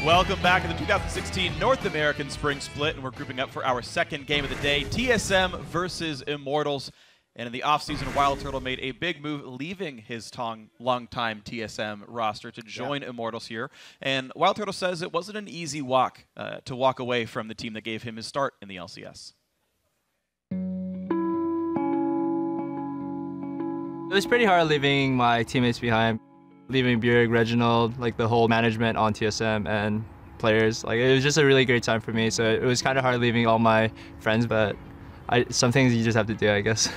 Welcome back to the 2016 North American Spring Split, and we're grouping up for our second game of the day, TSM versus Immortals. And in the offseason, Wild Turtle made a big move, leaving his longtime TSM roster to join Immortals here. And Wild Turtle says it wasn't an easy walk to walk away from the team that gave him his start in the LCS. It was pretty hard leaving my teammates behind, leaving Bjerg, Reginald, like the whole management on TSM and players. Like, it was just a really great time for me. So it was kind of hard leaving all my friends, but some things you just have to do, I guess.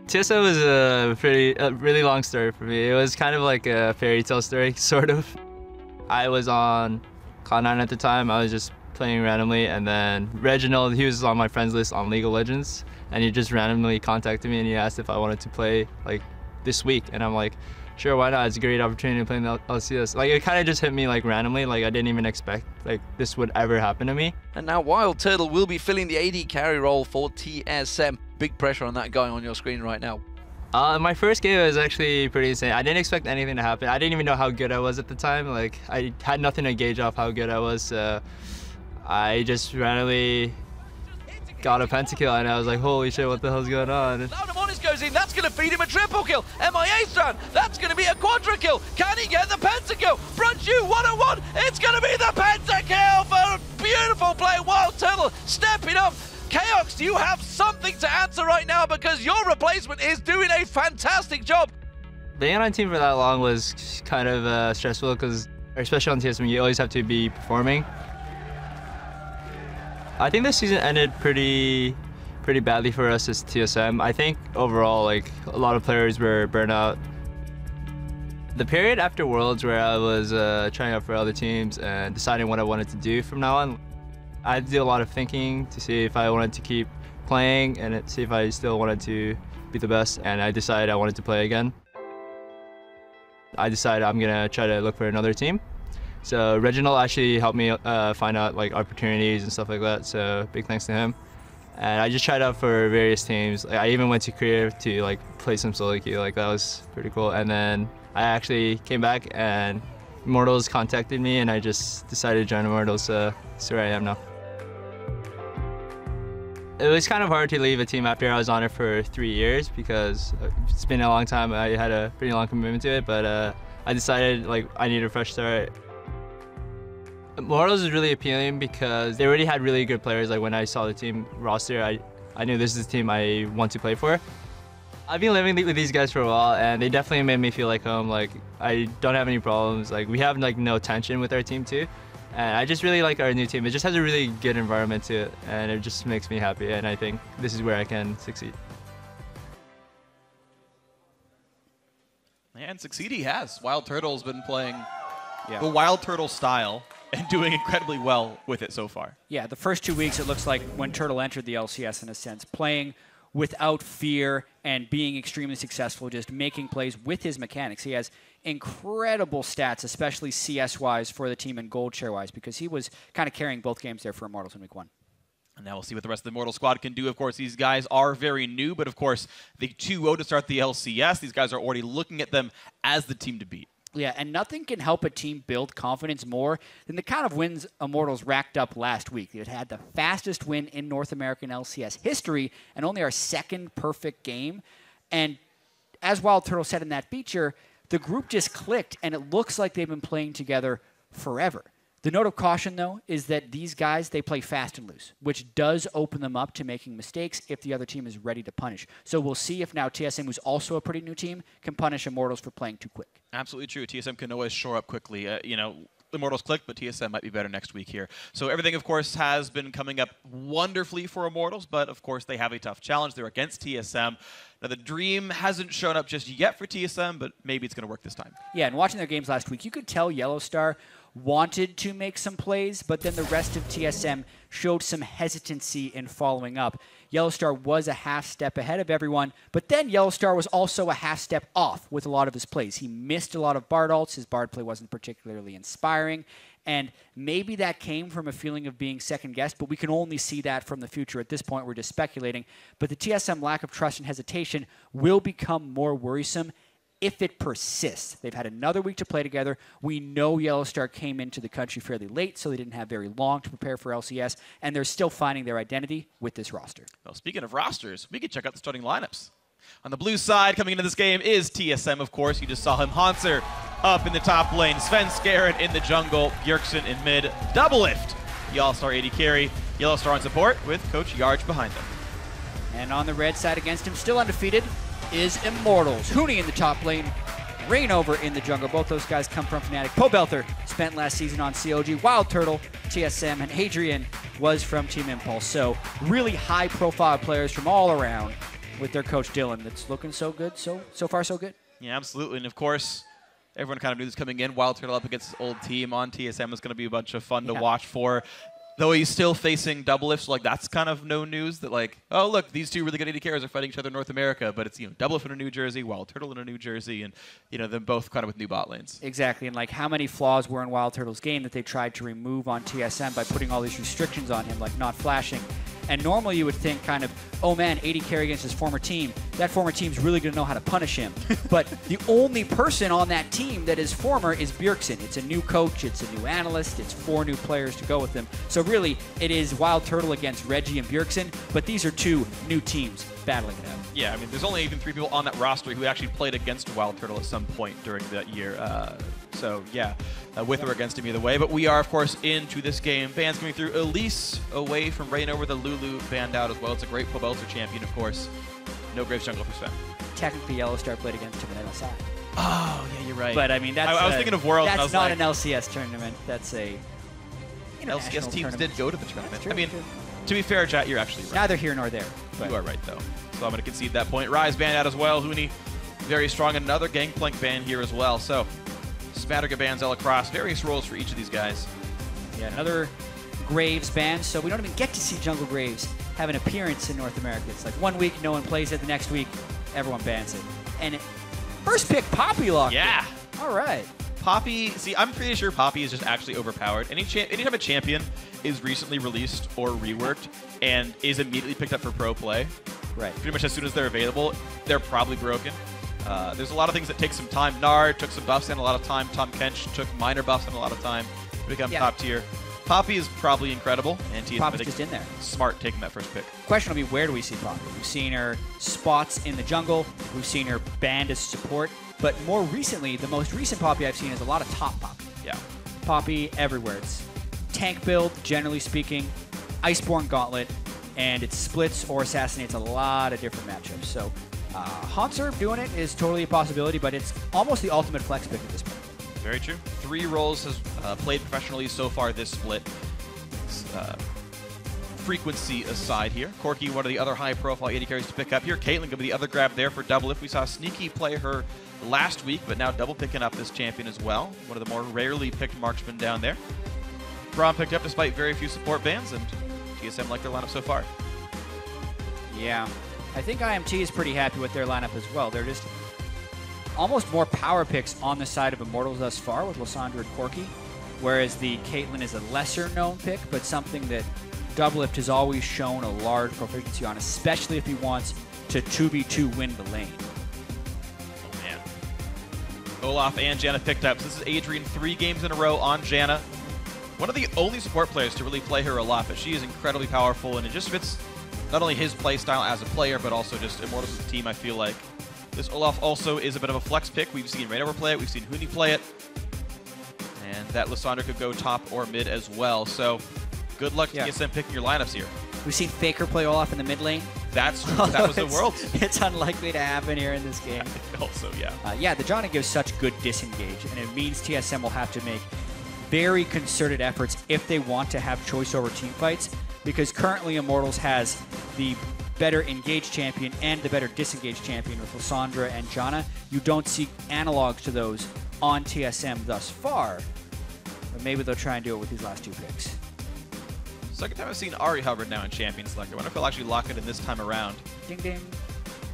TSM was a really long story for me. It was kind of like a fairy tale story, sort of. I was on Cloud9 at the time. I was just playing randomly, and then Reginald, he was on my friends list on League of Legends, and he just randomly contacted me and he asked if I wanted to play like this week, and I'm like, sure, why not? It's a great opportunity to play in the LCS. Like, it kind of just hit me like randomly. Like, I didn't even expect like this would ever happen to me. And now Wild Turtle will be filling the AD carry role for TSM. Big pressure on that going on your screen right now. My first game was actually pretty insane. I didn't expect anything to happen. I didn't even know how good I was at the time. Like, I had nothing to gauge off how good I was. So I just randomly got a pentakill, and I was like, holy shit, what the hell's going on? Laudamonis goes in, that's going to feed him a triple kill. MIA strand, that's going to be a quadra kill. Can he get the pentakill? Brunchu 101, it's going to be the pentakill for a beautiful play. Wild Turtle stepping up. Chaos, do you have something to answer right now? Because your replacement is doing a fantastic job. Being on a team for that long was kind of stressful because, especially on TSM, you always have to be performing. I think this season ended pretty badly for us as TSM. I think overall, like, a lot of players were burnt out. The period after Worlds where I was trying out for other teams and deciding what I wanted to do from now on, I had to do a lot of thinking to see if I wanted to keep playing and see if I still wanted to be the best, and I decided I wanted to play again. I decided I'm gonna try to look for another team. So Reginald actually helped me find out like opportunities and stuff like that, so big thanks to him. And I just tried out for various teams. Like, I even went to Korea to like play some solo queue. Like, that was pretty cool. And then I actually came back and Immortals contacted me, and I just decided to join Immortals, so that's where I am now. It was kind of hard to leave a team after I was on it for 3 years because it's been a long time. I had a pretty long commitment to it, but I decided like I needed a fresh start. Immortals is really appealing because they already had really good players. Like, when I saw the team roster, I knew this is the team I want to play for. I've been living with these guys for a while, and they definitely made me feel like home. Like, I don't have any problems. Like, we have like no tension with our team too. And I just really like our new team. It just has a really good environment to it, and it just makes me happy, and I think this is where I can succeed. And succeed he has. Wild Turtle's been playing the Wild Turtle style and doing incredibly well with it so far. Yeah, the first 2 weeks, it looks like when Turtle entered the LCS, in a sense, playing without fear and being extremely successful, just making plays with his mechanics. He has incredible stats, especially CS-wise for the team and gold share-wise, because he was kind of carrying both games there for Immortals in week 1. And now we'll see what the rest of the Immortal squad can do. Of course, these guys are very new, but of course, the 2-0 to start the LCS. These guys are already looking at them as the team to beat. Yeah, and nothing can help a team build confidence more than the kind of wins Immortals racked up last week. They had the fastest win in North American LCS history and only our second perfect game. And as Wild Turtle said in that feature, the group just clicked, and it looks like they've been playing together forever. The note of caution, though, is that these guys, they play fast and loose, which does open them up to making mistakes if the other team is ready to punish. So we'll see if now TSM, who's also a pretty new team, can punish Immortals for playing too quick. Absolutely true. TSM can always shore up quickly. You know, Immortals clicked, but TSM might be better next week here. So everything, of course, has been coming up wonderfully for Immortals, but of course they have a tough challenge. They're against TSM. Now, the dream hasn't shown up just yet for TSM, but maybe it's going to work this time. Yeah, and watching their games last week, you could tell Yellowstar wanted to make some plays, but then the rest of TSM showed some hesitancy in following up. Yellowstar was a half step ahead of everyone, but then Yellowstar was also a half step off with a lot of his plays. He missed a lot of Bard ults. His Bard play wasn't particularly inspiring, and maybe that came from a feeling of being second-guessed, but we can only see that from the future. At this point, we're just speculating. But the TSM lack of trust and hesitation will become more worrisome if it persists. They've had another week to play together. We know Yellowstar came into the country fairly late, so they didn't have very long to prepare for LCS, and they're still finding their identity with this roster. Well, speaking of rosters, we could check out the starting lineups. On the blue side, coming into this game is TSM, of course. You just saw him. Hanser up in the top lane. Sven Skaren in the jungle. Bjergsen in mid. Doublelift, the all-star AD carry. Yellowstar on support with Coach Yarge behind them. And on the red side against him, still undefeated, is Immortals. Huni in the top lane. Rainover in the jungle. Both those guys come from Fnatic. Pobelter spent last season on COG. Wild Turtle, TSM, and Hadrian was from Team Impulse. So really high-profile players from all around with their coach Dylan. That's looking so good. So far, so good. Yeah, absolutely. And of course, everyone kind of knew this coming in. Wild Turtle up against his old team on TSM is going to be a bunch of fun to watch for. Though he's still facing Doublelift, so like that's kind of no news that like, oh look, these two really good AD carriers are fighting each other in North America, but it's Doublelift in a New Jersey, Wild Turtle in a New Jersey, and them both kind of with new bot lanes. Exactly, and like how many flaws were in Wild Turtle's game that they tried to remove on TSM by putting all these restrictions on him, like not flashing. And normally you would think kind of, oh man, AD carry against his former team. That former team's really going to know how to punish him. But the only person on that team that is former is Bjergsen. It's a new coach, it's a new analyst, it's 4 new players to go with them. So really, it is Wild Turtle against Reggie and Bjergsen, but these are 2 new teams battling it out. Yeah, I mean, there's only even 3 people on that roster who actually played against Wild Turtle at some point during that year. So, yeah, with or against him either way. But we are, of course, into this game. Bans coming through. Elise away from Rainover, the Lulu banned out as well. It's a great Pobelter champion, of course. No Graves jungle for Sven. Technically, Yellowstar played against him in LSI. Oh, yeah, you're right. But, I mean, that's I was thinking of Worlds. That's and I was not like, an LCS tournament. That's a LCS teams did go to the tournament. True, I mean, true. to be fair, Jat, you're actually right. Neither here nor there. But You are right, though. So I'm going to concede that point. Rise banned out as well. Huni very strong. Another Gangplank ban here as well. So Smatterga bans all across. Various roles for each of these guys. Yeah, another Graves ban. So we don't even get to see Jungle Graves have an appearance in North America. It's like 1 week, no one plays it. The next week, everyone bans it. And first pick, Poppy locked in. Yeah. All right. Poppy, see, I'm pretty sure Poppy is just actually overpowered. Anytime a champion is recently released or reworked and is immediately picked up for pro play, Right. pretty much as soon as they're available, they're probably broken. There's a lot of things that take some time. Nard took some buffs and a lot of time. Tom Kench took minor buffs and a lot of time to become top tier. Poppy is probably incredible, and TSM Poppy's just in there. smart taking that first pick. Question will be, where do we see Poppy? We've seen her spots in the jungle. We've seen her banned as support. But more recently, the most recent Poppy I've seen is a lot of top Poppy. Yeah. Poppy everywhere. It's tank build, generally speaking, Iceborne Gauntlet, and it splits or assassinates a lot of different matchups. So Hanser doing it is totally a possibility, but it's almost the ultimate flex pick at this point. Very true. 3 roles has played professionally so far this split. Frequency aside here. Corki, one of the other high-profile AD carries to pick up here. Caitlyn going to be the other grab there for Doublelift. We saw Sneaky play her last week, but now double picking up this champion as well. One of the more rarely picked marksmen down there. Braum picked up despite very few support bans, and TSM like their lineup so far. Yeah. I think IMT is pretty happy with their lineup as well. They're just almost more power picks on the side of Immortals thus far with Lysandra and Corki, whereas the Caitlyn is a lesser-known pick, but something that Doublelift has always shown a large proficiency on, especially if he wants to 2v2 win the lane. Oh, man. Olaf and Janna picked up. So this is Adrian 3 games in a row on Janna. One of the only support players to really play her a lot, but she is incredibly powerful, and it just fits not only his playstyle as a player, but also just Immortals as a team, I feel like. This Olaf also is a bit of a flex pick. We've seen Rainover play it. We've seen Huni play it. And that Lysandra could go top or mid as well. So good luck to TSM picking your lineups here. We've seen FLICKR play Olaf in the mid lane. That's true. That was the Worlds. It's unlikely to happen here in this game. Also, yeah. Yeah, the Johnny gives such good disengage, and it means TSM will have to make very concerted efforts if they want to have choice over team fights, because currently Immortals has the better engaged champion and the better disengaged champion with Lysandra and Janna. You don't see analogs to those on TSM thus far, but maybe they'll try and do it with these last 2 picks. Second time I've seen Ahri Hubbard now in Champion Selector. I wonder if he'll actually lock it in this time around. Ding, ding.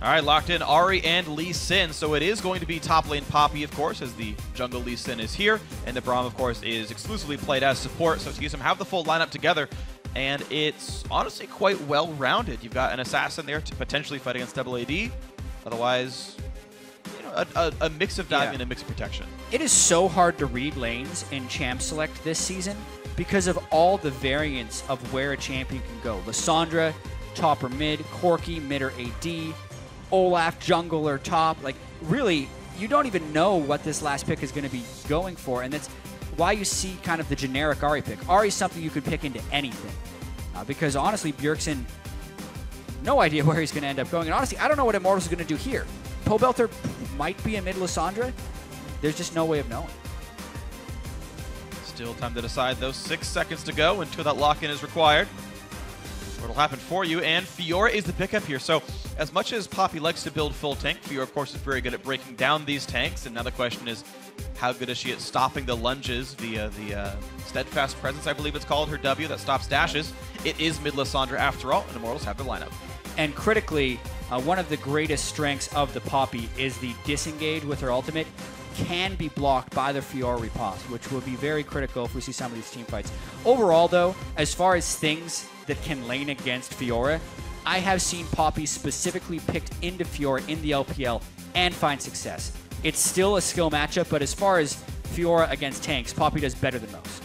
All right, locked in Ahri and Lee Sin. So it is going to be top lane Poppy, of course, as the jungle Lee Sin is here. And the Braum, of course, is exclusively played as support. So TSM have the full lineup together. And it's honestly quite well-rounded. You've got an assassin there to potentially fight against double AD. Otherwise, a mix of diving and a mix of protection. It is so hard to read lanes in Champ Select this season because of all the variants of where a champion can go. Lissandra, top or mid, Corki, mid or AD, Olaf, jungle or top. Like, really, you don't even know what this last pick is going to be going for, and that's why you see kind of the generic Ahri pick. Ahri is something you could pick into anything. Because honestly, Bjergsen, no idea where he's going to end up going. And honestly, I don't know what Immortals is going to do here. Pobelter might be a mid Lissandra. There's just no way of knowing. Still time to decide, though. 6 seconds to go until that lock-in is required. What'll happen for you, and Fiora is the pickup here. So as much as Poppy likes to build full tank, Fiora, of course, is very good at breaking down these tanks. And now the question is, how good is she at stopping the lunges via the Steadfast Presence, I believe it's called, her W that stops dashes. It is mid Lissandra after all, and Immortals have their lineup. And critically, one of the greatest strengths of the Poppy is the disengage with her ultimate can be blocked by the Fiora riposte, which will be very critical if we see some of these team fights. Overall, though, as far as things that can lane against Fiora, I have seen Poppy specifically picked into Fiora in the LPL and find success. It's still a skill matchup, but as far as Fiora against tanks, Poppy does better than most.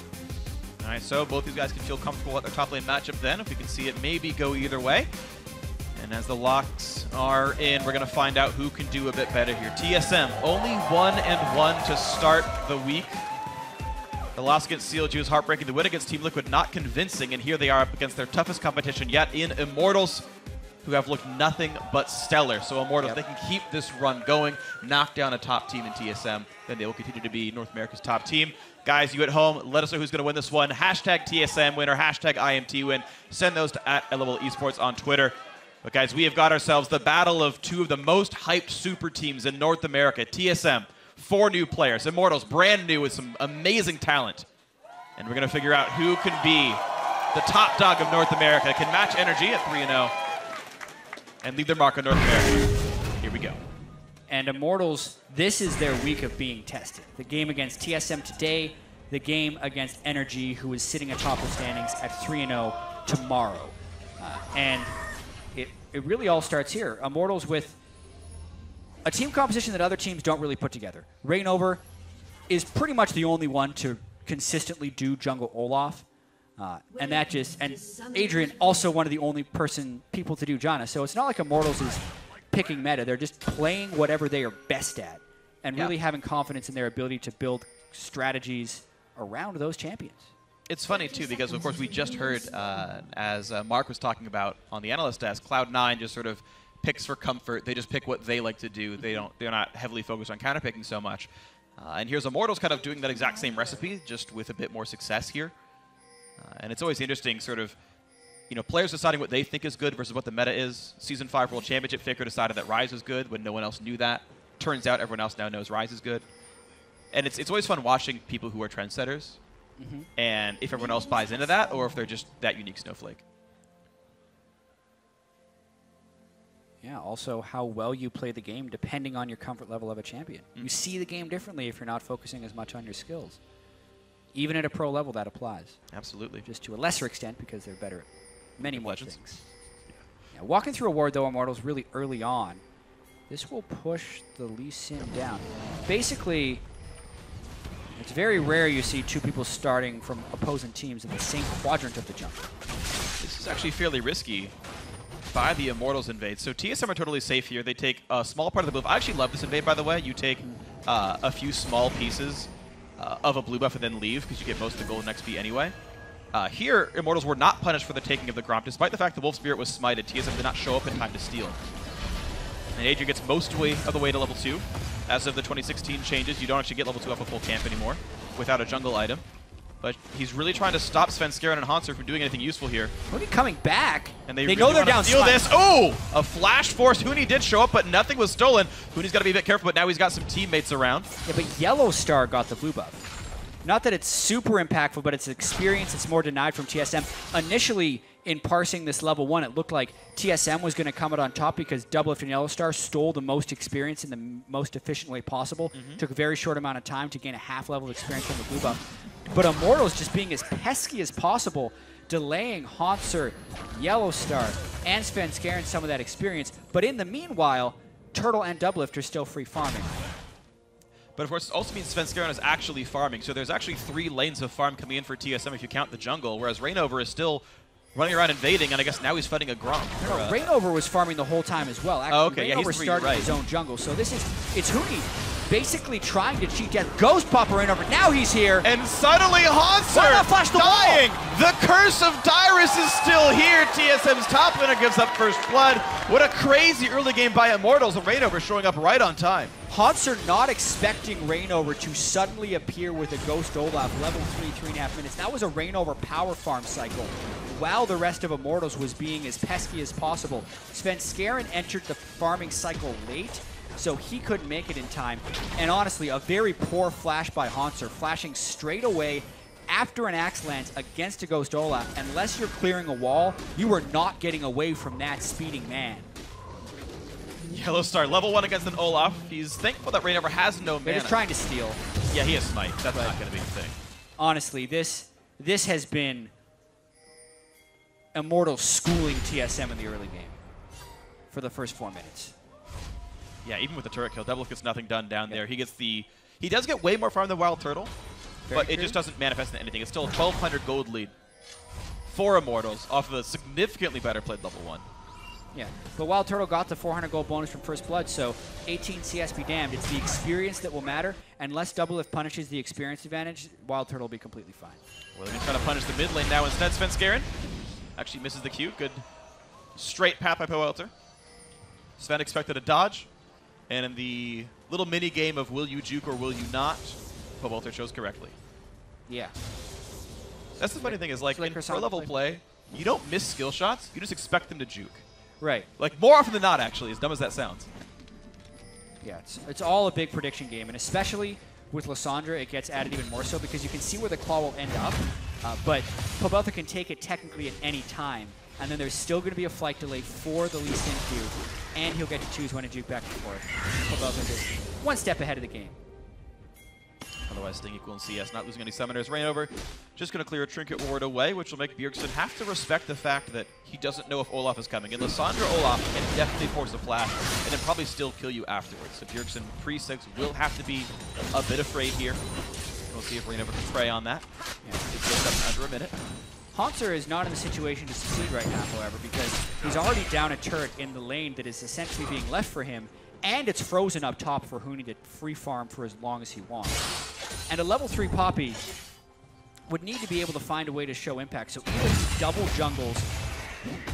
All right, so both these guys can feel comfortable at their top lane matchup then, if we can see it maybe go either way. And as the locks are in, we're going to find out who can do a bit better here. TSM, only 1-1 to start the week. The loss against CLG was heartbreaking. The win against Team Liquid not convincing, and here they are up against their toughest competition yet in Immortals, who have looked nothing but stellar. So Immortals, they can keep this run going, knock down a top team in TSM, then they will continue to be North America's top team. Guys, you at home, let us know who's going to win this one. Hashtag TSM win or hashtag IMT win. Send those to @LevelEsports Esports on Twitter. But guys, we have got ourselves the battle of two of the most hyped super teams in North America. TSM, 4 new players. Immortals, brand new with some amazing talent. And we're going to figure out who can be the top dog of North America, can match energy at 3-0, and leave their mark on North America. Here we go. And Immortals, this is their week of being tested. The game against TSM today, the game against Energy, who is sitting atop the standings at 3-0 tomorrow. And it really all starts here. Immortals with a team composition that other teams don't really put together. Reignover is pretty much the only one to consistently do jungle Olaf. And Adrian, also one of the only people to do Janna. So it's not like Immortals is picking meta. They're just playing whatever they are best at and really having confidence in their ability to build strategies around those champions. It's funny, too, because, of course, we just heard, as Mark was talking about on the analyst desk, Cloud9 just sort of picks for comfort. They just pick what they like to do. They're not heavily focused on counterpicking so much. And here's Immortals kind of doing that exact same recipe, just with a bit more success here. And it's always interesting, sort of, players deciding what they think is good versus what the meta is. Season 5 World Championship, FLICKR decided that Ryze was good when no one else knew that. Turns out everyone else now knows Ryze is good. And it's always fun watching people who are trendsetters. And if everyone else buys into that, or if they're just that unique snowflake. Yeah, also how well you play the game depending on your comfort level of a champion. You see the game differently if you're not focusing as much on your skills. Even at a pro level, that applies. Absolutely. Just to a lesser extent because they're better at many more things. Yeah, walking through a ward, though, Immortals really early on. This will push the Lee Sin down. Basically, it's very rare you see 2 people starting from opposing teams in the same quadrant of the jungle. This is actually fairly risky by the Immortals invade. So TSM are totally safe here. They take a small part of the blue buff. I actually love this invade, by the way. You take a few small pieces of a blue buff and then leave because you get most of the golden XP anyway. Here, Immortals were not punished for the taking of the Gromp. Despite the fact the Wolf Spirit was smited, TSM did not show up in time to steal. And Adrian gets most of the way to level 2. As of the 2016 changes, you don't actually get level 2 off a full camp anymore without a jungle item. But he's really trying to stop Svenskeren and Hanser from doing anything useful here. Huni coming back. And they really know they're down. Steal this. Oh! A flash force. Huni did show up, but nothing was stolen. Huni's got to be a bit careful, but now he's got some teammates around. Yeah, but Yellow Star got the blue buff. Not that it's super impactful, but it's experience it's more denied from TSM. Initially, in parsing this level 1, it looked like TSM was going to come out on top because Doublelift and Yellow Star stole the most experience in the most efficient way possible. Took a very short amount of time to gain a half level of experience from the blue buff. But Immortals just being as pesky as possible, delaying Hanser, Yellow Star, and Svenskeren some of that experience. But in the meanwhile, Turtle and Doublelift are still free farming. But of course, it also means Svenskeren is actually farming. So there's actually 3 lanes of farm coming in for TSM if you count the jungle, whereas Reignover is still running around invading, and I guess now he's fighting a Grom. No, Reignover was farming the whole time as well. Actually, okay, Reignover started his own jungle. So it's Huni basically trying to cheat death. Ghost Pop Reignover, now he's here. And suddenly Hanser dying! The curse of Dyrus is still here. TSM's top laner gives up first blood. What a crazy early game by Immortals, and Reignover showing up right on time. Hanser not expecting Reignover to suddenly appear with a Ghost Olaf, level 3, 3.5 minutes. That was a Reignover power farm cycle, while the rest of Immortals was being as pesky as possible. Svenskeren entered the farming cycle late, so he couldn't make it in time. And honestly, a very poor flash by Hanser, flashing straight away after an Axe lands against a Ghost Olaf. Unless you're clearing a wall, you are not getting away from that speeding man. Yellow Star, level 1 against an Olaf. He's thankful that Reignover has no mana. They're just trying to steal. Yeah, he has Smite. That's not going to be a thing. Honestly, this has been Immortals schooling TSM in the early game for the first 4 minutes. Yeah, even with the turret kill, Doublelift gets nothing done down there. He does get way more farm than Wild Turtle, but it just doesn't manifest into anything. It's still a 1,200 gold lead for Immortals off of a significantly better played level 1. Yeah, but Wild Turtle got the 400 gold bonus from First Blood, so 18 CS be damned. It's the experience that will matter. Unless Doublelift punishes the experience advantage, Wild Turtle will be completely fine. Well, they're going to try to punish the mid lane now instead. Svenskeren actually misses the Q. Good straight path by Powelter. Sven expected a dodge. And in the little mini game of will you juke or will you not, Powelter chose correctly. Yeah. That's the funny thing is, like, in pro level play, you don't miss skill shots, you just expect them to juke. Right. Like, more often than not, actually, as dumb as that sounds. Yeah, it's all a big prediction game, and especially with Lissandra, it gets added even more so because you can see where the claw will end up, but Powelter can take it technically at any time, and then there's still going to be a flight delay for the Lee Sin Q, and he'll get to choose when to juke back and forth. Powelter is one step ahead of the game. Otherwise, staying equal in CS, not losing any summoners. Reignover just going to clear a Trinket Ward away, which will make Bjergsen have to respect the fact that he doesn't know if Olaf is coming. And Lissandra Olaf can definitely force a flash and then probably still kill you afterwards. So Bjergsen pre-6 will have to be a bit afraid here. We'll see if Reignover can prey on that. Yeah, it's under a minute. Hanser is not in the situation to succeed right now, however, because he's already down a turret in the lane that is essentially being left for him, and it's frozen up top for Huni to free farm for as long as he wants. And a level 3 Poppy would need to be able to find a way to show impact. So either he double jungles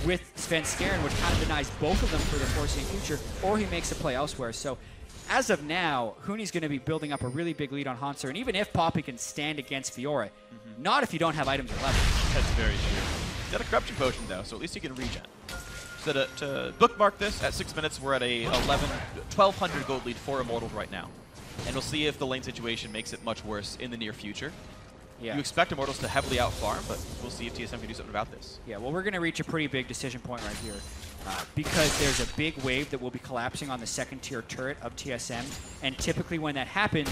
with Svenskeren, which kind of denies both of them for the foreseeing future, or he makes a play elsewhere. So as of now, Huni's going to be building up a really big lead on Hanser, and even if Poppy can stand against Fiora, not if you don't have items or levels. That's very true. He's got a Corruption Potion, though, so at least he can regen. So to bookmark this, at 6 minutes, we're at a 1,200 gold lead for Immortals right now. And we'll see if the lane situation makes it much worse in the near future. Yeah. You expect Immortals to heavily outfarm, but we'll see if TSM can do something about this. Yeah, well, we're going to reach a pretty big decision point right here. Because there's a big wave that will be collapsing on the second tier turret of TSM. And typically when that happens,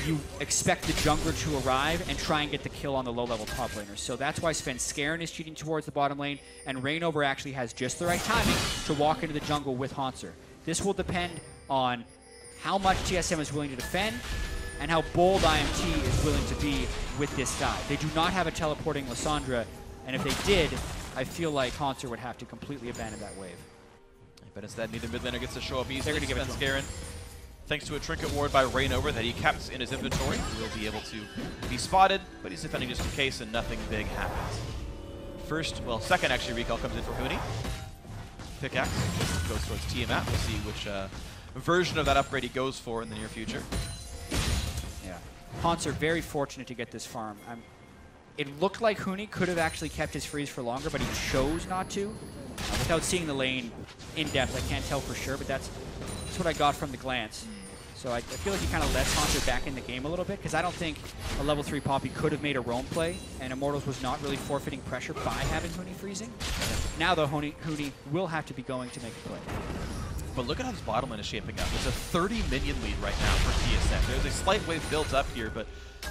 you expect the jungler to arrive and try and get the kill on the low-level top laner. So that's why Svenskeren is cheating towards the bottom lane, and Reignover actually has just the right timing to walk into the jungle with Hanser. This will depend on how much TSM is willing to defend and how bold IMT is willing to be with this guy. They do not have a teleporting Lissandra, and if they did, I feel like Hanser would have to completely abandon that wave. But instead, neither mid laner gets to show up easily. They're going to give it to him. Thanks to a Trinket Ward by Reignover that he kept in his inventory, he will be able to be spotted, but he's defending just in case and nothing big happens. Second actually recall comes in for Huni. Pickaxe goes towards Tiamat. We'll see which version of that upgrade he goes for in the near future. Yeah. Hanser very fortunate to get this farm. It looked like Huni could have actually kept his freeze for longer, but he chose not to. Without seeing the lane in depth, I can't tell for sure, but that's what I got from the glance. So I feel like he kind of lets Hanser back in the game a little bit, because I don't think a level 3 Poppy could have made a roam play, and Immortals was not really forfeiting pressure by having Huni freezing. Now, though, Huni will have to be going to make a play. But look at how this bottom lane is shaping up. It's a 30 minion lead right now for TSM. There's a slight wave built up here, but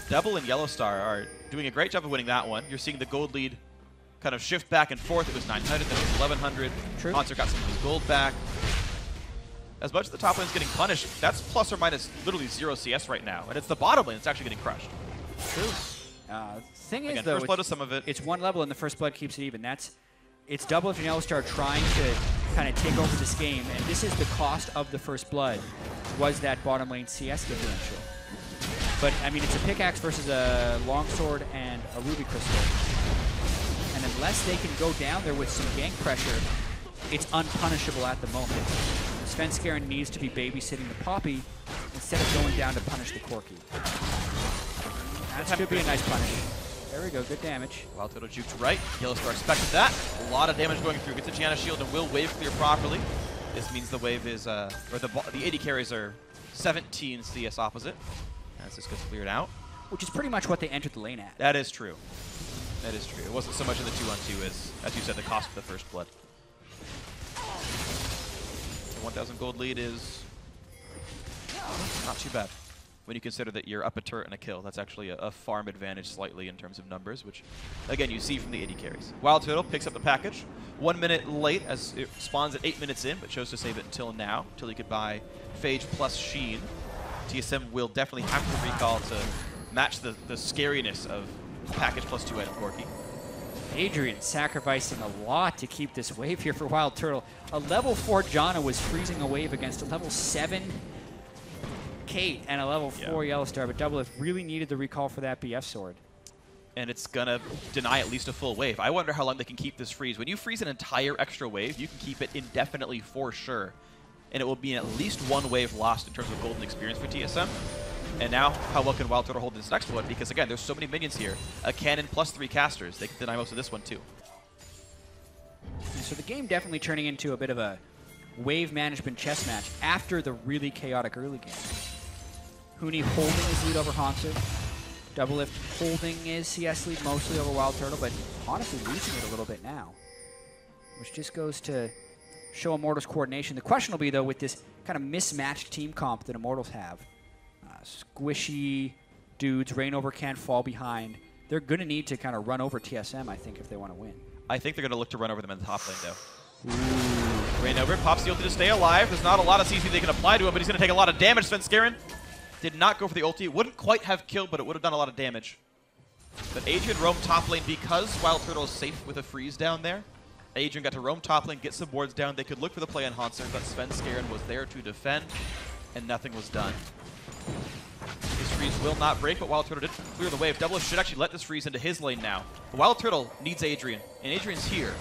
Devil and Yellow Star are doing a great job of winning that one. You're seeing the gold lead kind of shift back and forth. It was 900, then it was 1,100. True. Hanser got some of his gold back. as much as the top lane's getting punished, that's plus or minus literally 0 CS right now. And it's the bottom lane that's actually getting crushed. True. Thing is, Again, though, first blood is some of it. It's one level, and the first blood keeps it even. It's Doublelift and Yellowstar trying to kind of take over this game, and this is the cost of the first blood, was that bottom lane CS differential. But, I mean, it's a pickaxe versus a longsword and a ruby crystal. And unless they can go down there with some gank pressure, it's unpunishable at the moment. Svenskeren needs to be babysitting the Poppy instead of going down to punish the Corki. That could be a nice punish. There we go, good damage. Wild Turtle juked right. Yellowstar expected that. A lot of damage going through. Gets a Gianna shield and will wave clear properly. This means the wave is, or the 80 carries are 17 CS opposite as this gets cleared out. Which is pretty much what they entered the lane at. That is true. That is true. It wasn't so much in the 2-on-2 as you said, the cost of the first blood. The 1,000 gold lead is not too bad when you consider that you're up a turret and a kill. That's actually a farm advantage slightly in terms of numbers, which, again, you see from the 80 carries. Wild Turtle picks up the package. 1 minute late as it spawns at 8 minutes in, but chose to save it until now, until he could buy Phage plus Sheen. TSM will definitely have to recall to match the scariness of package plus 2 item Corki. Adrian sacrificing a lot to keep this wave here for Wild Turtle. A level 4 Janna was freezing a wave against a level 7 Kate and a level 4 Yellowstar, but Doublelift really needed the recall for that BF sword. And it's going to deny at least a full wave. I wonder how long they can keep this freeze. When you freeze an entire extra wave, you can keep it indefinitely for sure. And it will be at least one wave lost in terms of golden experience for TSM. And now, how well can Wild Turtle hold this next one? Because again, there's so many minions here. A cannon plus 3 casters. They can deny most of this one too. And so the game definitely turning into a bit of a wave management chess match after the really chaotic early game. Huni holding his lead over Hansu. Doublelift holding his CS lead mostly over Wild Turtle, but honestly losing it a little bit now. Which just goes to show Immortals coordination. The question will be, though, with this kind of mismatched team comp that Immortals have. Squishy dudes, Rainover can't fall behind. They're going to need to kind of run over TSM, I think, if they want to win. I think they're going to look to run over them in the top lane, though. Rainover pops the ulti to stay alive. There's not a lot of CC they can apply to him, but he's going to take a lot of damage. Svenskeren did not go for the ulti. Wouldn't quite have killed, but it would have done a lot of damage. But Adrian roamed top lane because Wild Turtle is safe with a freeze down there. Adrian got to roam top lane, get some boards down. They could look for the play on Hanser, but Svenskeren was there to defend, and nothing was done. This freeze will not break, but Wild Turtle did clear the wave. Doublelift should actually let this freeze into his lane now. The Wild Turtle needs Adrian, and Adrian's here.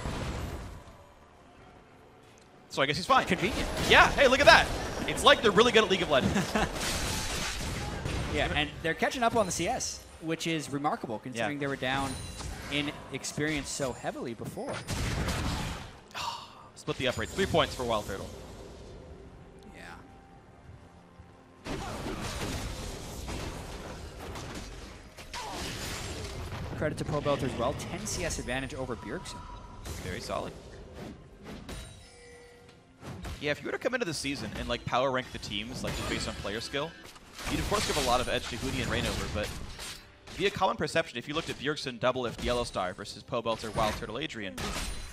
So I guess he's fine. Convenient. Yeah, hey, look at that. It's like they're really good at League of Legends. Yeah, and they're catching up on the CS, which is remarkable considering they were down in experience so heavily before. Split the upright. 3 points for Wild Turtle. Yeah. Credit to Pro Belter as well. 10 CS advantage over Bjergsen. Very solid. Yeah, if you were to come into the season and like power rank the teams, like just based on player skill, you'd of course give a lot of edge to Huni and Rainover, but via common perception, if you looked at Bjergsen, Doublelift, Yellowstar versus Po Belter, Wild Turtle, Adrian,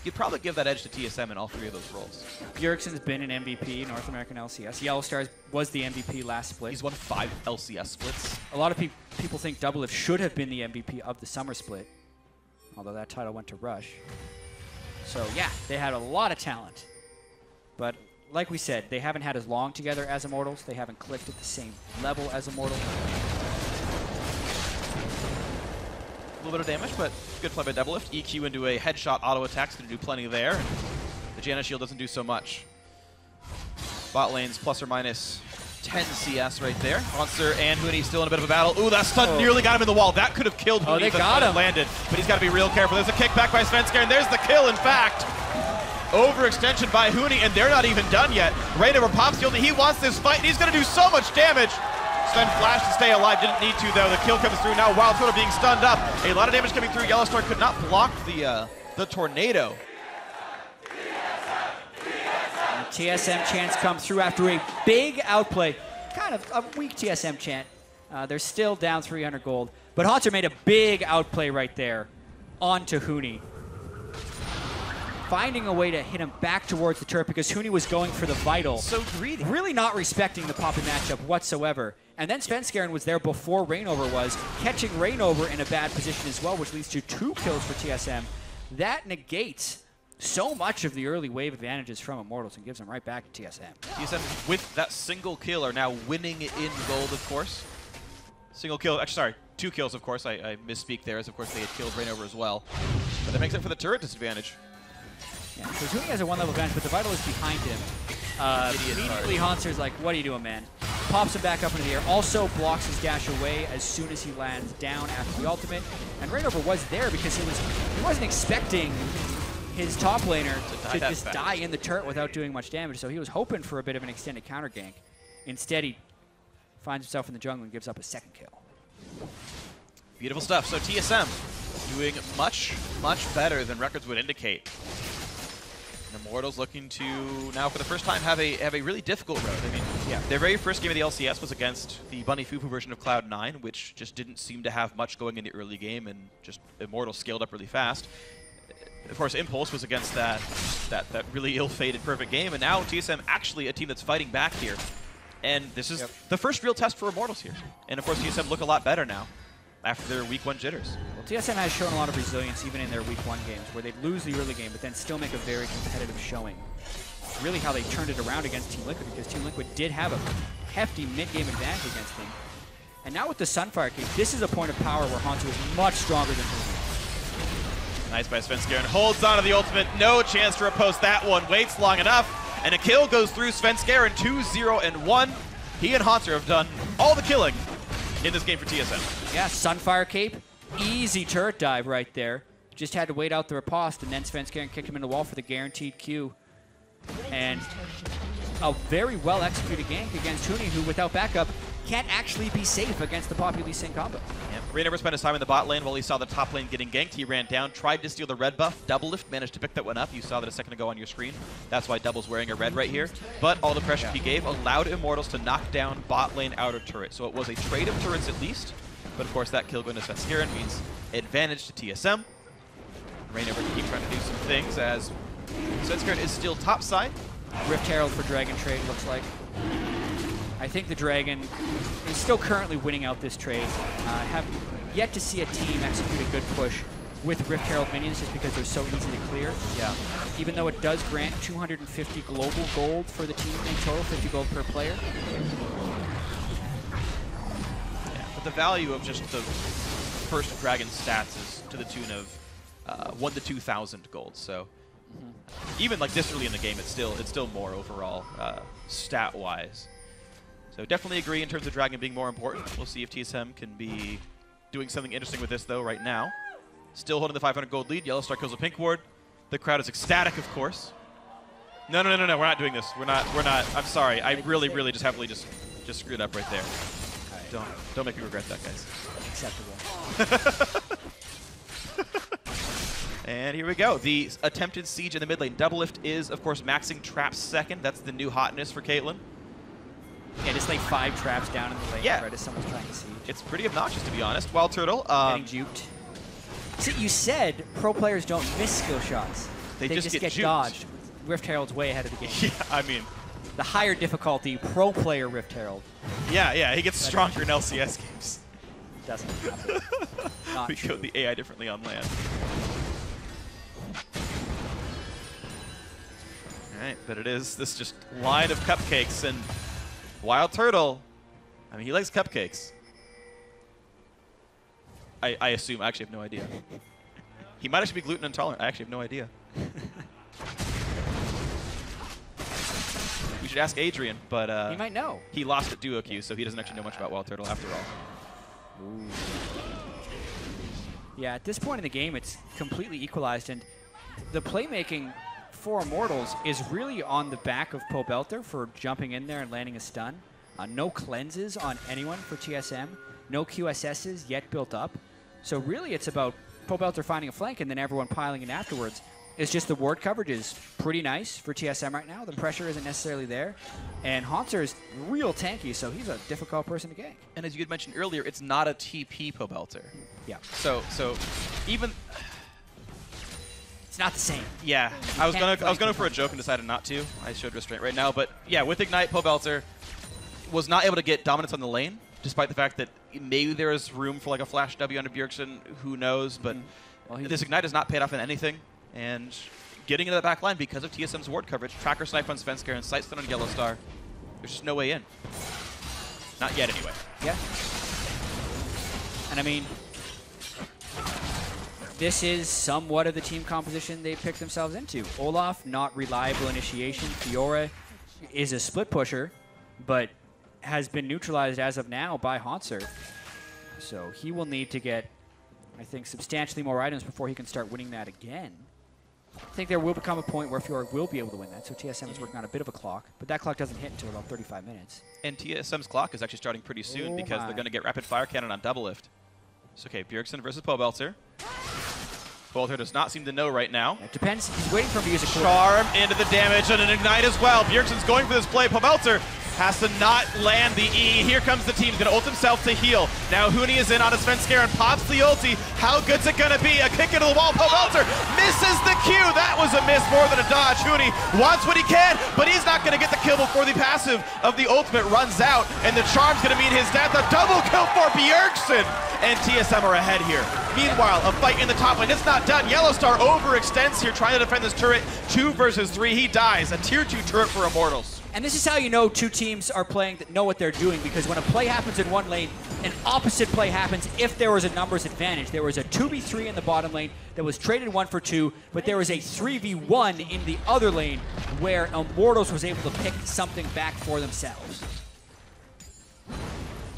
you'd probably give that edge to TSM in all 3 of those roles. Bjergsen's been an MVP, North American LCS. Yellowstar was the MVP last split. He's won 5 LCS splits. A lot of people think Doublelift should have been the MVP of the summer split, although that title went to Rush. So yeah, they had a lot of talent. But like we said, they haven't had as long together as Immortals. They haven't clicked at the same level as Immortals. A little bit of damage, but good play by Doublelift. EQ into a headshot auto attack's going to do plenty there. And the Janna shield doesn't do so much. Bot lane's plus or minus 10 CS right there. Monster and Huni still in a bit of a battle. Ooh, that stun nearly got him in the wall. That could have killed Huni if the stun landed. But he's got to be real careful. There's a kickback by Svenskeren. There's the kill, in fact. Overextension by Huni, and they're not even done yet. Rainover pops the ulti. He wants this fight, and he's going to do so much damage. Sven flashed to stay alive. Didn't need to, though. The kill comes through now. Wild Turtle being stunned up. A lot of damage coming through. Yellowstar could not block the tornado. And TSM chants come through after a big outplay. Kind of a weak TSM chant. They're still down 300 gold. But Hanser made a big outplay right there onto Huni. finding a way to hit him back towards the turret because Huni was going for the vital. So greedy. Really not respecting the Poppy matchup whatsoever. And then Svenskeren was there before Rainover was, catching Rainover in a bad position as well, which leads to 2 kills for TSM. That negates so much of the early wave advantages from Immortals and gives them right back to TSM. TSM, with that single kill, are now winning in gold, of course. Single kill, actually, sorry, 2 kills, of course. I misspeak there, as of course they had killed Rainover as well. But that makes it for the turret disadvantage. Yeah, because Huni has a 1-level advantage, but the vital is behind him. Immediately, Haunter's like, what are you doing, man? Pops him back up into the air. Also blocks his dash away as soon as he lands down after the ultimate. And Rainover was there because he wasn't expecting his top laner to just die in the turret without doing much damage. So he was hoping for a bit of an extended counter gank. Instead, he finds himself in the jungle and gives up a 2nd kill. Beautiful stuff. So TSM doing much, much better than records would indicate. And Immortals looking to now, for the first time, have a really difficult road. I mean, yeah, their very first game of the LCS was against the Bunny Fufu version of Cloud9, which just didn't seem to have much going in the early game, and just Immortals scaled up really fast. Of course, Impulse was against that really ill-fated perfect game, and now TSM actually a team that's fighting back here. And this is the first real test for Immortals here. And of course, TSM look a lot better now after their Week 1 jitters. Well, TSM has shown a lot of resilience even in their Week 1 games, where they'd lose the early game, but then still make a very competitive showing. Really how they turned it around against Team Liquid, because Team Liquid did have a hefty mid-game advantage against them. And now with the Sunfire Cape, this is a point of power where Hanzo is much stronger than Huni. Nice by Svenskeren. Holds on to the ultimate. No chance to repost that one. Waits long enough. And a kill goes through Svenskeren. 2-0-1. He and Haunter have done all the killing in this game for TSM. Yeah, Sunfire Cape. Easy turret dive right there. Just had to wait out the riposte, and then Svenskeren kicked him in the wall for the guaranteed Q. And a very well-executed gank against Huni, who, without backup, can't actually be safe against the Poppy Lee Sin combo. Yep. Rainover spent his time in the bot lane while he saw the top lane getting ganked. He ran down, tried to steal the red buff. Double Lift managed to pick that one up. You saw that a second ago on your screen. That's why Double's wearing a red right here. But all the pressure he gave allowed Immortals to knock down bot lane outer turret. So it was a trade of turrets at least. But of course, that kill going to Svenskeren means advantage to TSM. Rainover can keep trying to do some things as Svenskeren is still top side. Rift Herald for Dragon trade, looks like. I think the Dragon is still currently winning out this trade. Have yet to see a team execute a good push with Rift Herald minions just because they're so easy to clear. Yeah. Even though it does grant 250 global gold for the team in total, 50 gold per player. Yeah, but the value of just the first Dragon stats is to the tune of 1 to 2,000 gold. So even like this early in the game, it's still more overall stat-wise. So definitely agree in terms of Dragon being more important. We'll see if TSM can be doing something interesting with this though right now. Still holding the 500 gold lead. Yellow Star kills a pink ward. The crowd is ecstatic, of course. No, we're not doing this. We're not. I'm sorry. I really just heavily just screwed up right there. Right. Don't make me regret that, guys. Acceptable. And here we go. The attempted siege in the mid lane. Double Lift is, of course, maxing traps second. That's the new hotness for Caitlyn. Yeah, just like 5 traps down in the lane yeah. right as someone's trying to siege. It's pretty obnoxious, to be honest. Wild Turtle. Getting juked. See, you said pro players don't miss skill shots. They just get juked. Dodged. Rift Herald's way ahead of the game. Yeah, I mean. The higher difficulty pro player Rift Herald. Yeah, he gets stronger in LCS games. Doesn't happen. Not we true. code the AI differently on land. Alright, but it is this just line of cupcakes, and Wild Turtle, I mean, he likes cupcakes. I assume. I actually have no idea. He might actually be gluten intolerant. I actually have no idea. We should ask Adrian, but he might know. He lost at duo queue, so he doesn't actually know much about Wild Turtle after all. Ooh. Yeah, at this point in the game, it's completely equalized, and the playmaking for Immortals is really on the back of Pobelter for jumping in there and landing a stun. No cleanses on anyone for TSM. No QSSs yet built up. So really it's about Pobelter finding a flank and then everyone piling in afterwards. It's just the ward coverage is pretty nice for TSM right now. The pressure isn't necessarily there. And Haunter is real tanky, so he's a difficult person to gank. And as you had mentioned earlier, it's not a TP Pobelter. Yeah. So even... It's not the same. Yeah, I was gonna for a joke and decided not to. I showed restraint right now, but yeah, with Ignite, Pobelter was not able to get dominance on the lane, despite the fact that maybe there is room for like a flash W under Bjergsen. Who knows? But this Ignite has not paid off in anything, and getting into the back line because of TSM's ward coverage, tracker snipe on Svenskar and sight stun on Yellowstar. There's just no way in. Not yet, anyway. Yeah. And I mean, this is somewhat of the team composition they picked themselves into. Olaf, not reliable initiation. Fiora is a split pusher, but has been neutralized as of now by Hauntzer. So he will need to get, I think, substantially more items before he can start winning that again. I think there will become a point where Fiora will be able to win that, so TSM is working on a bit of a clock, but that clock doesn't hit until about 35 minutes. And TSM's clock is actually starting pretty soon because they're going to get rapid fire cannon on double lift. So okay, Bjergsen versus Pobelter. Pobelter does not seem to know right now. It depends. He's waiting for him to use a Charm into the damage and an Ignite as well. Bjergsen's going for this play. Pobelter has to not land the E. Here comes the team. He's going to ult himself to heal. Now Huni is in on a Svenskar and pops the ulti. How good's it going to be? A kick into the wall. Pobelter misses the Q. That was a miss more than a dodge. Huni wants what he can, but he's not going to get the kill before the passive of the ultimate runs out, and the Charm's going to mean his death. A double kill for Bjergsen, and TSM are ahead here. Meanwhile, a fight in the top lane. It's not done. Yellowstar overextends here trying to defend this turret. 2 versus 3. He dies. A tier 2 turret for Immortals. And this is how you know two teams are playing that know what they're doing, because when a play happens in one lane, an opposite play happens if there was a numbers advantage. There was a 2v3 in the bottom lane that was traded 1 for 2, but there was a 3v1 in the other lane where Immortals was able to pick something back for themselves.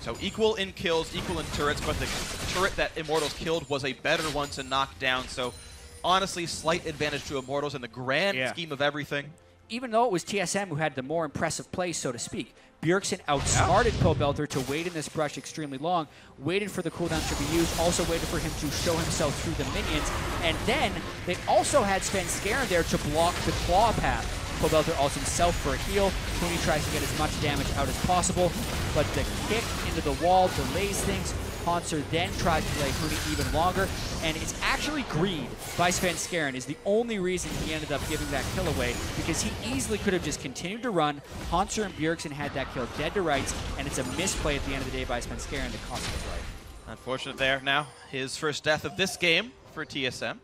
So equal in kills, equal in turrets, but the turret that Immortals killed was a better one to knock down. So honestly, slight advantage to Immortals in the grand scheme of everything. Even though it was TSM who had the more impressive play, so to speak, Bjergsen outsmarted Pobelter to wait in this brush extremely long, waited for the cooldown to be used, also waited for him to show himself through the minions, and then they also had Svenskar there to block the claw path. Pobelter also himself for a heal. Huni tries to get as much damage out as possible, but the kick into the wall delays things. Hauntzer then tries to delay Huni even longer, and it's actually greed by Svenskar is the only reason he ended up giving that kill away, because he easily could have just continued to run. Hauntzer and Bjergsen had that kill dead to rights, and it's a misplay at the end of the day by Svenskar that cost him his life. Unfortunate there now. His first death of this game for TSM.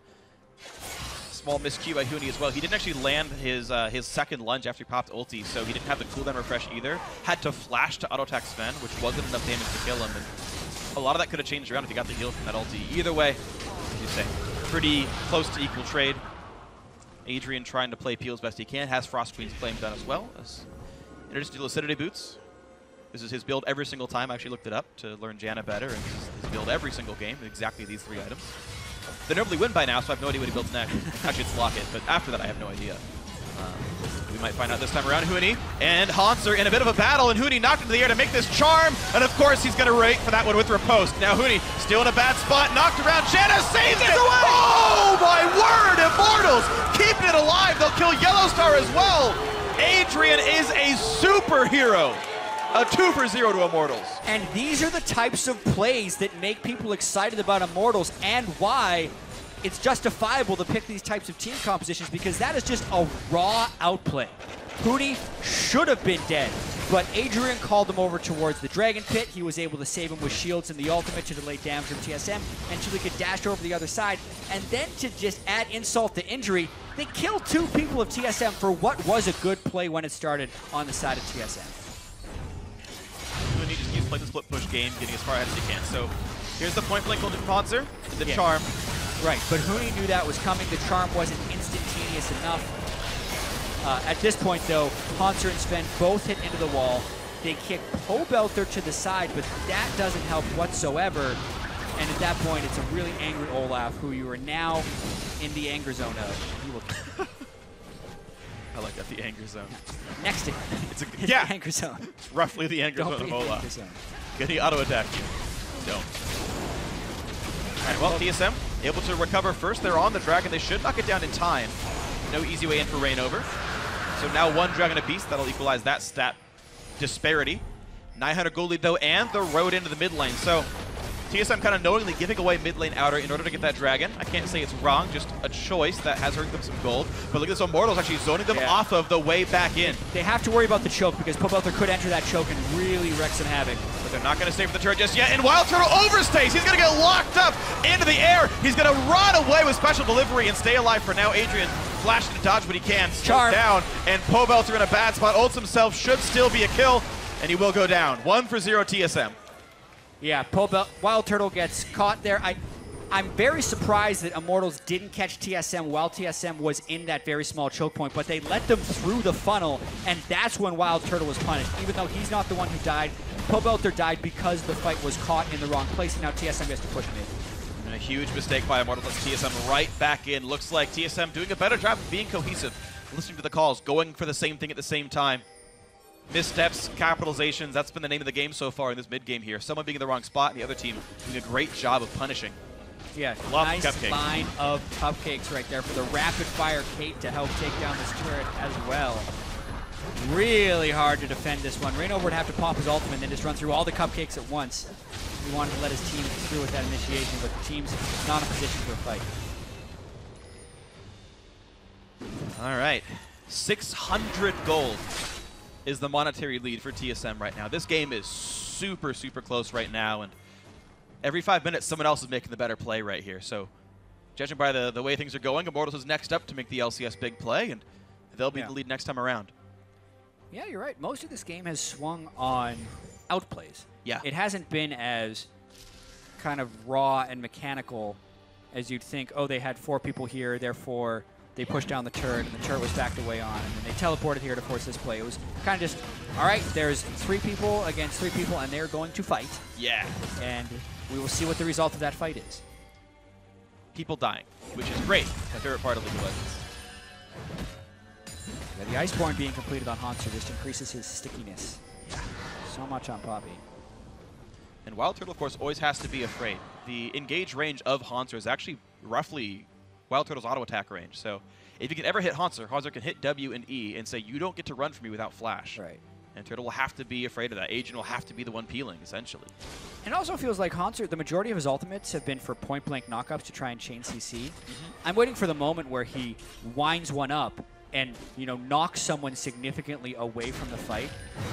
Small miscue by Huni as well. He didn't actually land his second lunge after he popped ulti, so he didn't have the cooldown refresh either. Had to flash to auto-attack Sven, which wasn't enough damage to kill him. And a lot of that could have changed around if he got the heal from that ulti. Either way, as you say, pretty close to equal trade. Adrian trying to play Peel as best he can. Has Frost Queen's Flame done as well. Introduced to Lucidity Boots. This is his build every single time. I actually looked it up to learn Janna better, and this is his build every single game. Exactly these 3 items. They normally win by now, so I have no idea what he builds next. Actually, it's Locket, but after that, I have no idea. We might find out this time around. Huni and Hauntzer in a bit of a battle, and Huni knocked into the air to make this charm, and of course, he's going to wait for that one with riposte. Now Huni still in a bad spot, knocked around. Janna saves it! Oh, my word! Immortals keeping it alive. They'll kill Yellowstar as well. Adrian is a superhero. A 2 for 0 to Immortals. And these are the types of plays that make people excited about Immortals, and why it's justifiable to pick these types of team compositions, because that is just a raw outplay. Huni should have been dead, but Adrian called him over towards the Dragon Pit. He was able to save him with shields and the ultimate to delay damage from TSM, and Chile could dash over the other side. And then to just add insult to injury, they killed 2 people of TSM for what was a good play when it started on the side of TSM. Huni just keeps playing the split push game, getting as far ahead as he can. So here's the point blank ult to Hauntzer, the charm. Right, but Huni knew that was coming. The charm wasn't instantaneous enough. At this point, though, Hauntzer and Sven both hit into the wall. They kick Pobelter to the side, but that doesn't help whatsoever. And at that point, it's a really angry Olaf, who you are now in the anger zone of. He will I like that, the anger zone. Next to him. It's the anger zone. It's roughly the anger zone of Olaf. Can he auto-attack you? Don't. All right, well, TSM able to recover first. They're on the Dragon. They should knock it down in time. No easy way in for Reignover. So now 1 Dragon apiece. That'll equalize that stat disparity. 900 gold lead, though, and the road into the mid lane. So TSM kind of knowingly giving away mid lane outer in order to get that dragon. I can't say it's wrong, just a choice that has earned them some gold. But look at this, Immortals actually zoning them off of the way back in. They have to worry about the choke because Pobelter could enter that choke and really wreak some havoc. But they're not going to stay for the turret just yet. And Wild Turtle overstays. He's going to get locked up into the air. He's going to run away with special delivery and stay alive for now. Adrian flashing to dodge, but he can't. Charm down. And Pobelter in a bad spot. Ults himself, should still be a kill. And he will go down. 1-0 TSM. Yeah, Wild Turtle gets caught there. I'm very surprised that Immortals didn't catch TSM while TSM was in that very small choke point, but they let them through the funnel, and that's when Wild Turtle was punished. Even though he's not the one who died, Pobelter died because the fight was caught in the wrong place, and now TSM gets to push mid. And a huge mistake by Immortals lets TSM right back in. Looks like TSM doing a better job of being cohesive, listening to the calls, going for the same thing at the same time. Missteps, capitalizations, that's been the name of the game so far in this mid-game here. Someone being in the wrong spot and the other team doing a great job of punishing. Yeah, Lots nice of cupcakes. line of cupcakes right there for the rapid-fire Kate to help take down this turret as well. Really hard to defend this one. Rainover would have to pop his ultimate and then just run through all the cupcakes at once. He wanted to let his team through with that initiation, but the team's not in a position for a fight. All right, 600 gold is the monetary lead for TSM right now. This game is super, super close right now, and every 5 minutes someone else is making the better play right here. So judging by the way things are going, Immortals is next up to make the LCS big play, and they'll be the lead next time around. Yeah, you're right. Most of this game has swung on outplays. Yeah. It hasn't been as kind of raw and mechanical as you'd think, oh, they had 4 people here, therefore they pushed down the turret, and the turret was backed away on, and then they teleported here to force this play. It was kind of just, all right, there's 3 people against 3 people, and they're going to fight. Yeah. And we will see what the result of that fight is. People dying, which is great. My favorite part of League of Legends. Yeah, the Iceborne being completed on Hanser just increases his stickiness. Yeah. So much on Poppy. And Wild Turtle, of course, always has to be afraid. The engage range of Hanser is actually roughly Wild Turtle's auto attack range. So if you can ever hit Hanser, Hanser can hit W and E and say, you don't get to run from me without flash. Right. And Turtle will have to be afraid of that. Agent will have to be the one peeling, essentially. And it also feels like Hanser, the majority of his ultimates have been for point-blank knockups to try and chain CC. I'm waiting for the moment where he winds one up and, you know, knocks someone significantly away from the fight.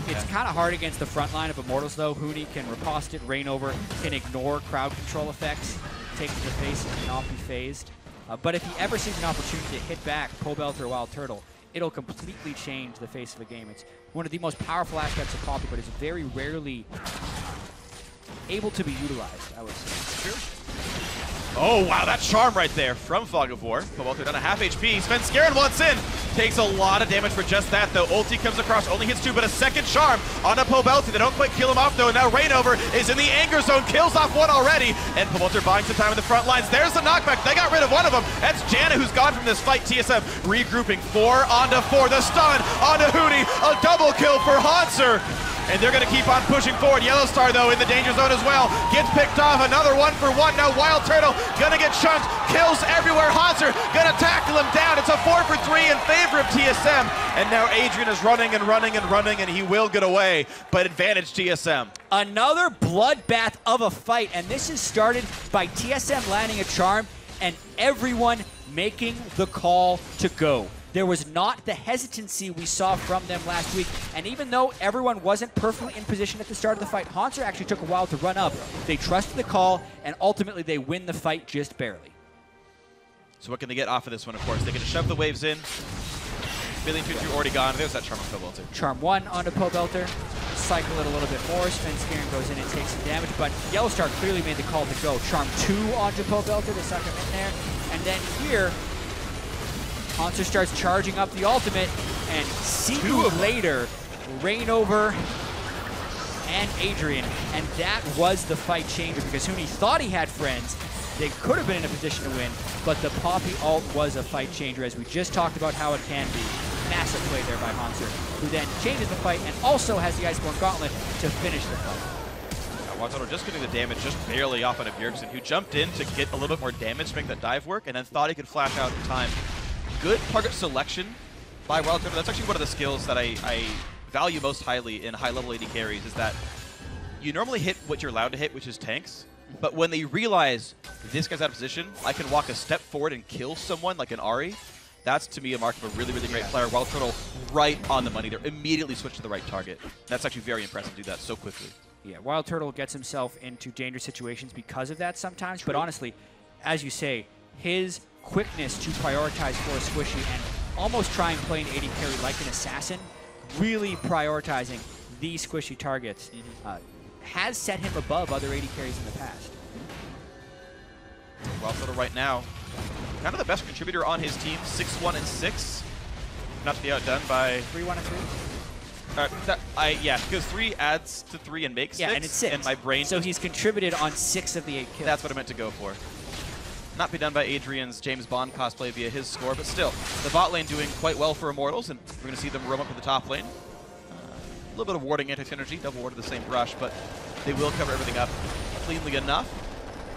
It's kind of hard against the front line of Immortals, though. Huni can riposte it, Rainover can ignore crowd control effects, take it to the face and not be phased. But if he ever sees an opportunity to hit back Pobelter or Wild Turtle, it'll completely change the face of the game. It's one of the most powerful aspects of Poppy, but it's very rarely able to be utilized, I would say. Sure. Oh, wow, that charm right there from Fog of War. Pobelter down to half HP. Sven once in. Takes a lot of damage for just that, though. Ulti comes across, only hits 2, but a second charm onto Pobelter. They don't quite kill him off, though, and now Rainover is in the anger zone, kills off 1 already, and Pobelter buying some time in the front lines. There's the knockback. They got rid of one of them. That's Janna, who's gone from this fight. TSM regrouping 4 onto 4. The stun onto Huni. A double kill for Hanser. And they're going to keep on pushing forward. Yellowstar, though, in the danger zone as well. Gets picked off. Another 1-for-1. Now Wild Turtle going to get chunked. Kills everywhere. Hanser going to tackle him down. It's a 4-for-3 in favor of TSM. And now Adrian is running and running and running, and he will get away. But advantage TSM. Another bloodbath of a fight. And this is started by TSM landing a charm and everyone making the call to go. There was not the hesitancy we saw from them last week. And even though everyone wasn't perfectly in position at the start of the fight, Hanser actually took a while to run up. They trusted the call, and ultimately they win the fight just barely. So what can they get off of this one, of course? They can shove the waves in. Billion 2-2 already gone. There's that charm on Pobelter. Charm 1 onto Pobelter. Cycle it a little bit more. Sven goes in and takes some damage, but Yellowstar clearly made the call to go. Charm 2 onto Pobelter. They suck him in there. And then here, Hanser starts charging up the ultimate, and seconds later, Rainover and Adrian, and that was the fight changer because Huni thought he had friends. They could have been in a position to win, but the Poppy ult was a fight changer, as we just talked about how it can be. Massive play there by Hanser, who then changes the fight and also has the Iceborne Gauntlet to finish the fight. Wild Turtle just getting the damage just barely off on Bjergsen, who jumped in to get a little bit more damage to make that dive work, and then thought he could flash out in time. Good target selection by Wild Turtle. That's actually one of the skills that I value most highly in high-level AD carries, is that you normally hit what you're allowed to hit, which is tanks, But when they realize this guy's out of position, I can walk a step forward and kill someone like an Ari, that's to me a mark of a really, really great player. Wild Turtle right on the money. They're immediately switched to the right target. That's actually very impressive to do that so quickly. Yeah, Wild Turtle gets himself into dangerous situations because of that sometimes. But honestly, as you say, his quickness to prioritize for a squishy and almost try and play an AD carry like an assassin, really prioritizing these squishy targets, has set him above other AD carries in the past. Wild Turtle right now, kind of the best contributor on his team, 6-1 and 6. Not to be outdone by 3-1 and 3. Yeah, because 3 adds to 3 and makes 6. Yeah, and it's 6. And my brain. So he's contributed on 6 of the 8 kills. That's what I meant to go for. Not be done by Adrian's James Bond cosplay via his score, but still, the bot lane doing quite well for Immortals, and we're going to see them roam up to the top lane. A little bit of warding anti-synergy, double ward to the same brush, but they will cover everything up cleanly enough.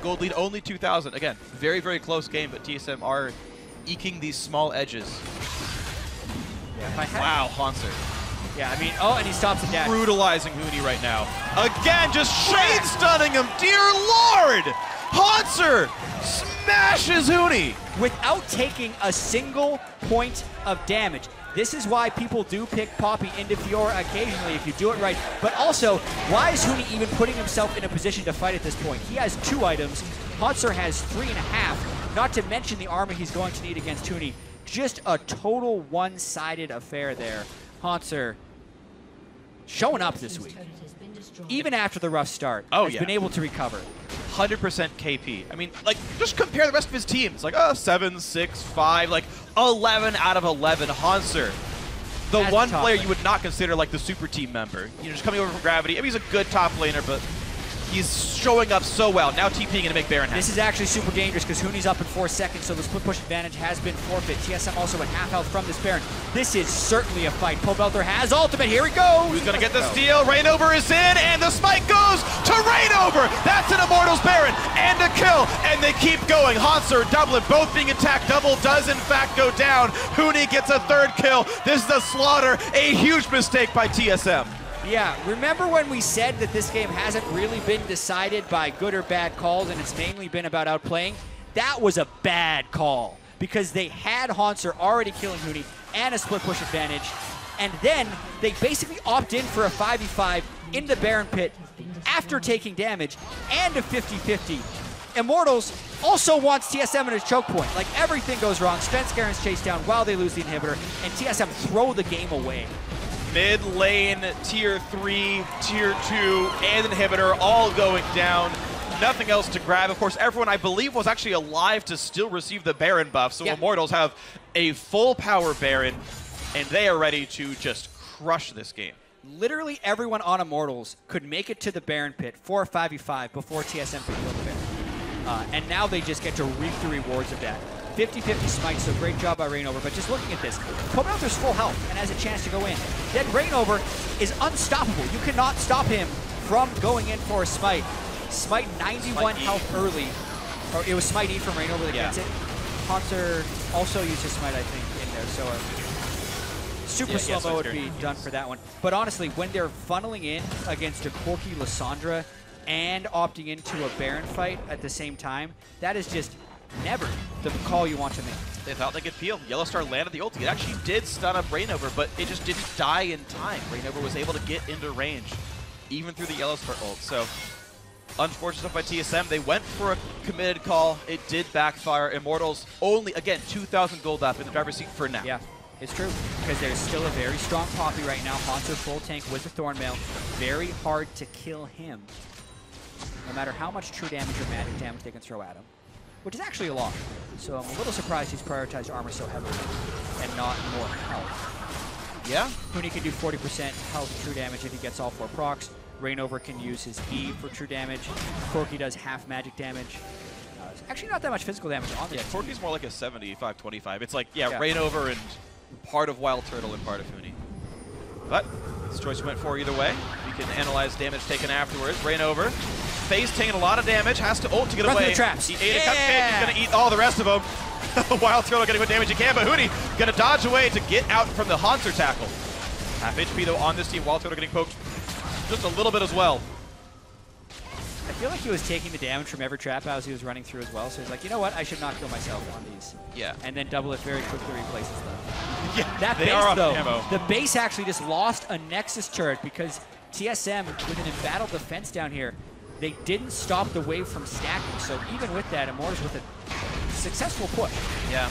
Gold lead only 2,000. Again, very, very close game, but TSM are eking these small edges. Yeah, wow, Hanser. Yeah, I mean, oh, and he stops the dash. Brutalizing Huni right now. Again, just shade stunning him. Dear Lord! Hanser smashes Huni. Without taking a single point of damage. This is why people do pick Poppy into Fiora occasionally if you do it right. But also, why is Huni even putting himself in a position to fight at this point? He has 2 items. Hanser has 3.5. Not to mention the armor he's going to need against Huni. Just a total one-sided affair there. Hanser showing up this week. Even after the rough start, has been able to recover. 100% KP. I mean, like, just compare the rest of his team. It's like, 7, 6, 5, like 11 out of 11. Hanser, the That's one top player lane. you would not consider like the super team member. You know, just coming over from Gravity. I mean, he's a good top laner, but he's showing up so well. Now TPing to make Baron happen. This is actually super dangerous because Huni's up in 4 seconds, so the split push advantage has been forfeit. TSM also at half health from this Baron. This is certainly a fight. Pobelter has ultimate. Here he goes. Who's going to get the steal? Reignover is in, and the spike goes to Reignover. That's an Immortals Baron and a kill, and they keep going. Hanser, Dublin, both being attacked. Double does, in fact, go down. Huni gets a 3rd kill. This is a slaughter. A huge mistake by TSM. Yeah, remember when we said that this game hasn't really been decided by good or bad calls and it's mainly been about outplaying? That was a bad call because they had Hanser already killing Huni and a split push advantage, and then they basically opt in for a 5v5 in the Baron pit after taking damage and a 50-50. Immortals also wants TSM in his choke point. Like, everything goes wrong. Svenskaren's chased down while they lose the inhibitor, and TSM throw the game away. Mid lane, tier 3, tier 2, and inhibitor all going down. Nothing else to grab. Of course, everyone, I believe, was actually alive to still receive the Baron buff. So Immortals have a full power Baron, and they are ready to just crush this game. Literally everyone on Immortals could make it to the Baron pit for a 5v5 before TSM could kill the Baron. And now they just get to reap the rewards of that. 50-50 smite, so great job by Reignover. But just looking at this, Pobelter's full health and has a chance to go in. Then Reignover is unstoppable. You cannot stop him from going in for a smite. Smite 91 health early. Or it was smite E from Reignover that gets it. Hanser also uses smite, I think, in there. So super slow-mo would be done for that one. But honestly, when they're funneling in against a Corki Lissandra and opting into a Baron fight at the same time, that is just never the call you want to make. They thought they could peel. Yellowstar landed the ulti. It actually did stun up Reignover, but it just didn't die in time. Reignover was able to get into range, even through the Yellowstar ult. So, unfortunate stuff by TSM. They went for a committed call. It did backfire. Immortals only, again, 2,000 gold up in the driver's seat for now. Yeah, it's true. Because there's still a very strong Poppy right now. Hanser full tank with the Thornmail. Very hard to kill him, no matter how much true damage or magic damage they can throw at him. Which is actually a lot. So I'm a little surprised he's prioritized armor so heavily and not more health. Yeah? Huni can do 40% health true damage if he gets all 4 procs. Reignover can use his E for true damage. Corki does half magic damage. Actually not that much physical damage on this. Yeah, Corki's more like a 75-25. It's like, Reignover and part of Wild Turtle and part of Huni. But this choice went for either way. We can analyze damage taken afterwards. Reignover, face taking a lot of damage, has to ult to get Run away. through the traps. He ate a cupcake, he's going to eat all the rest of them. Wild Turtle getting what damage he can, but Huni going to dodge away to get out from the Hanser tackle. Half HP though on this team. Wild Turtle getting poked just a little bit as well. I feel like he was taking the damage from every trap as he was running through as well. So he's like, you know what? I should not kill myself on these. Yeah. And then Double It very quickly replaces them. Yeah, That they base, are off though, ammo. the base actually just lost a Nexus turret because TSM, with an embattled defense down here, they didn't stop the wave from stacking. So even with that, Immortals with a successful push. Yeah.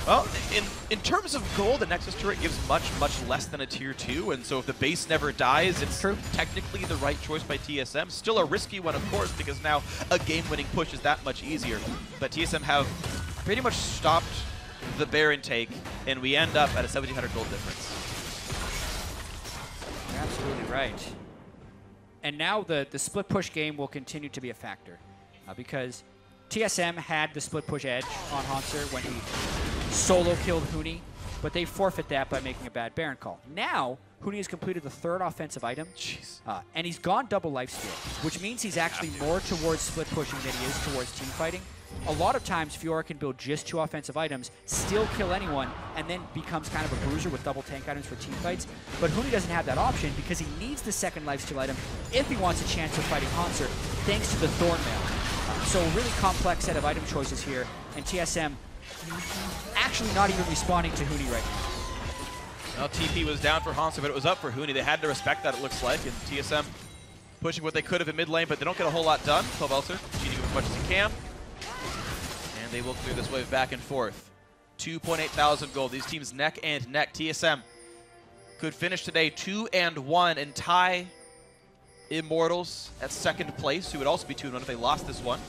Well, in terms of gold, the Nexus turret gives much less than a tier 2, and so if the base never dies, it's technically the right choice by TSM. Still a risky one, of course, because now a game-winning push is that much easier. But TSM have pretty much stopped the Baron take, and we end up at a 1,700 gold difference. You're absolutely right. And now the split push game will continue to be a factor because TSM had the split push edge on Hanser when he solo killed Huni, but they forfeit that by making a bad Baron call. Now, Huni has completed the 3rd offensive item, and he's gone double lifesteal, which means he's actually more towards split pushing than he is towards team fighting. A lot of times, Fiora can build just 2 offensive items, still kill anyone, and then becomes kind of a bruiser with double tank items for team fights. But Huni doesn't have that option because he needs the 2nd lifesteal item if he wants a chance of fighting Hanser, thanks to the Thorn Mail. So a really complex set of item choices here, and TSM actually not even responding to Huni right now. Well, TP was down for Hanser, but it was up for Huni. They had to respect that, it looks like, and TSM pushing what they could have in mid lane, but they don't get a whole lot done. Pelvelser cheating as much as he can. And they will clear this wave back and forth. 2,800 gold. These teams neck and neck. TSM could finish today 2-1 and tie Immortals at 2nd place, who would also be 2-1 if they lost this one.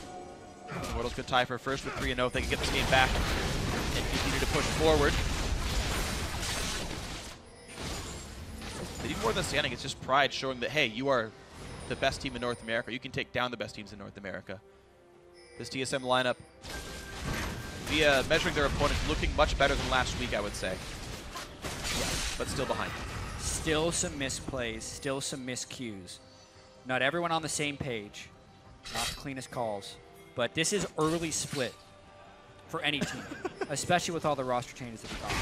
Immortals could tie for first with 3-0 if they can get this game back and continue to push forward. But even more than standing, it's just pride showing that, hey, you are the best team in North America. You can take down the best teams in North America. This TSM lineup, via measuring their opponents, looking much better than last week, I would say. But still behind. Still some misplays, still some miscues. Not everyone on the same page. Not the cleanest calls. But this is early split for any team, especially with all the roster changes that we've got.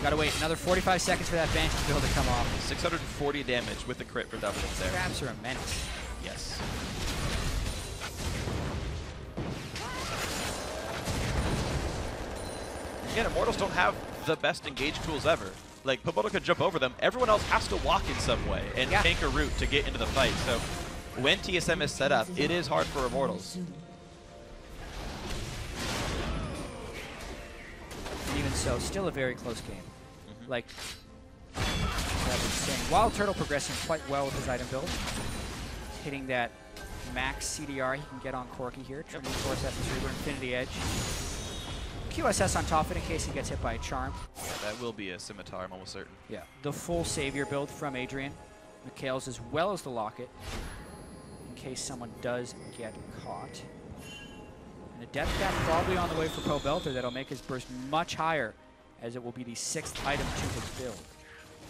Gotta wait another 45 seconds for that Vantage build to come off. 640 damage with the crit for Double there. Traps are immense. Yes. Again, Immortals don't have the best engage tools ever. Like, Poboto could jump over them. Everyone else has to walk in some way and tank a route to get into the fight. So when TSM is set up, it is hard for Immortals. Even so, still a very close game. Like I was saying, Wild Turtle progressing quite well with his item build. Hitting that max CDR he can get on Corki here. Triple Force F3 Infinity Edge. QSS on top of it in case he gets hit by a charm. Yeah, that will be a scimitar, I'm almost certain. Yeah, the full Savior build from Adrian. Mikhail's as well as the Locket, in case someone does get caught. And a Death Cap probably on the way for Pobelter that'll make his burst much higher, as it will be the 6th item to his build.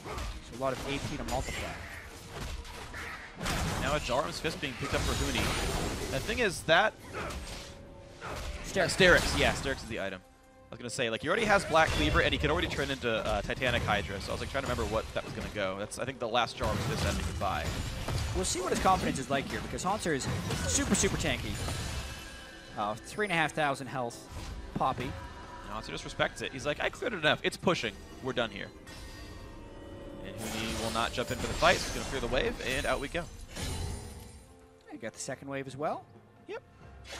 So a lot of AP to multiply. Now a Jarum's Fist being picked up for Huni. The thing is that... Sterix. Yeah, Sterix is the item. I was going to say, like, he already has Black Cleaver, and he can already turn into Titanic Hydra, so I was like trying to remember what that was going to go. That's, I think, the last Jarum's Fist end he could buy. We'll see what his confidence is like here, because Hanser is super tanky. 3,500 health, Poppy. Hanser just respects it. He's like, I cleared it enough. It's pushing. We're done here. And Huni will not jump in for the fight. He's going to clear the wave, and out we go. You got the 2nd wave as well. Yep.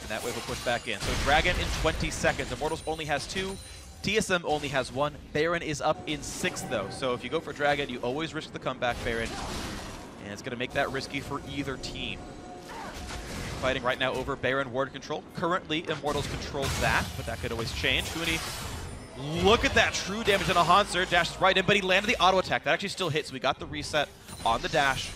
And that wave will push back in. So Dragon in 20 seconds. Immortals only has 2. TSM only has 1. Baron is up in 6th, though. So if you go for Dragon, you always risk the comeback Baron. And it's going to make that risky for either team. Fighting right now over Baron ward control. Currently, Immortals controls that, but that could always change. Huni, look at that true damage on a Hanser. Dashes right in, but he landed the auto attack. That actually still hits. So we got the reset on the dash.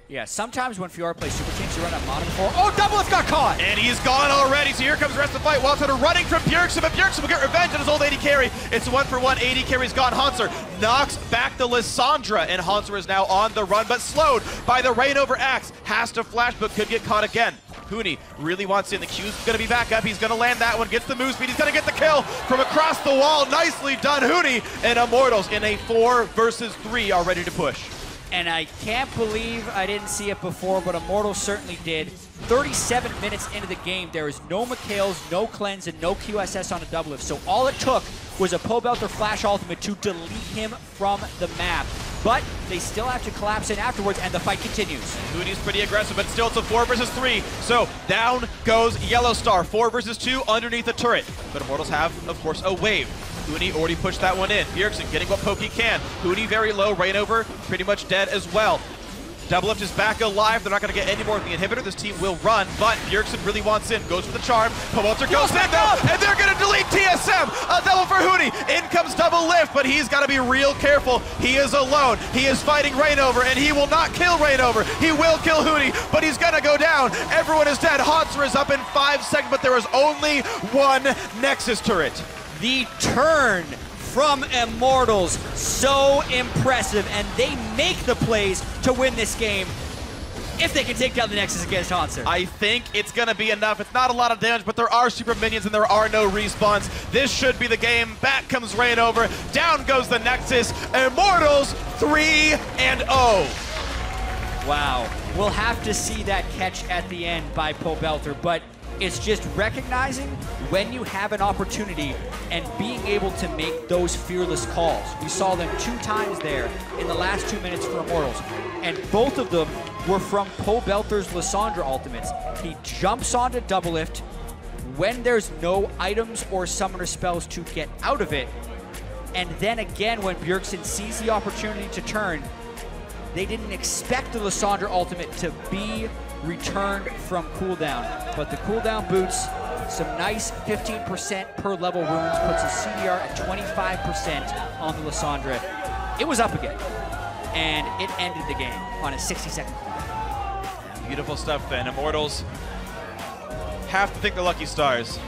Yeah, sometimes when Fiora plays Super Teams, you run out Mono before. Oh, Doublelift got caught! And he's gone already, so here comes the rest of the fight. Wild Turtle running from Bjergsen, but Bjergsen will get revenge on his old AD carry. It's 1-for-1, AD carry's gone. Hanser knocks back the Lissandra, and Hanser is now on the run, but slowed by the Rain over Axe. Has to flash, but could get caught again. Huni really wants in. The Q's going to be back up. He's going to land that one. Gets the move speed. He's going to get the kill from across the wall. Nicely done, Huni. And Immortals in a 4 versus 3 are ready to push. And I can't believe I didn't see it before, but Immortals certainly did. 37 minutes into the game, there is no Mikhails, no cleanse, and no QSS on a double lift. So all it took was a Pobelter flash ultimate to delete him from the map. But they still have to collapse in afterwards, and the fight continues. Hooney's pretty aggressive, but still it's a 4 versus 3. So down goes Yellow Star, 4 versus 2 underneath the turret. But Immortals have, of course, a wave. Hooney already pushed that one in. Bjergsen getting what poke he can. Hooney very low, Rainover pretty much dead as well. Double Lift is back alive. They're not going to get any more of the inhibitor. This team will run, but Bjergsen really wants in. Goes for the charm. Pobelter goes in though, and they're going to delete TSM. A double for Hooney. In comes Double Lift, but he's got to be real careful. He is alone. He is fighting Rainover, and he will not kill Rainover. He will kill Hooney, but he's going to go down. Everyone is dead. Hauntzer is up in 5 seconds, but there is only one Nexus turret. The turn from Immortals, so impressive, and they make the plays to win this game if they can take down the Nexus against Hauntzer. I think it's going to be enough. It's not a lot of damage, but there are super minions and there are no respawns. This should be the game. Back comes Rainover. Down goes the Nexus. Immortals 3-0. Wow. We'll have to see that catch at the end by Pobelter, but it's just recognizing when you have an opportunity and being able to make those fearless calls. We saw them 2 times there in the last 2 minutes for Immortals, and both of them were from Pobelter's Lissandra ultimates. He jumps onto Double Lift when there's no items or summoner spells to get out of it, and then again when Bjergsen sees the opportunity to turn, they didn't expect the Lissandra ultimate to be returned from cooldown, but the cooldown boots some nice 15% per level wounds, puts a CDR at 25% on the Lissandra. It was up again, and it ended the game on a 60-second cooldown. Beautiful stuff then. Immortals have to thank the lucky stars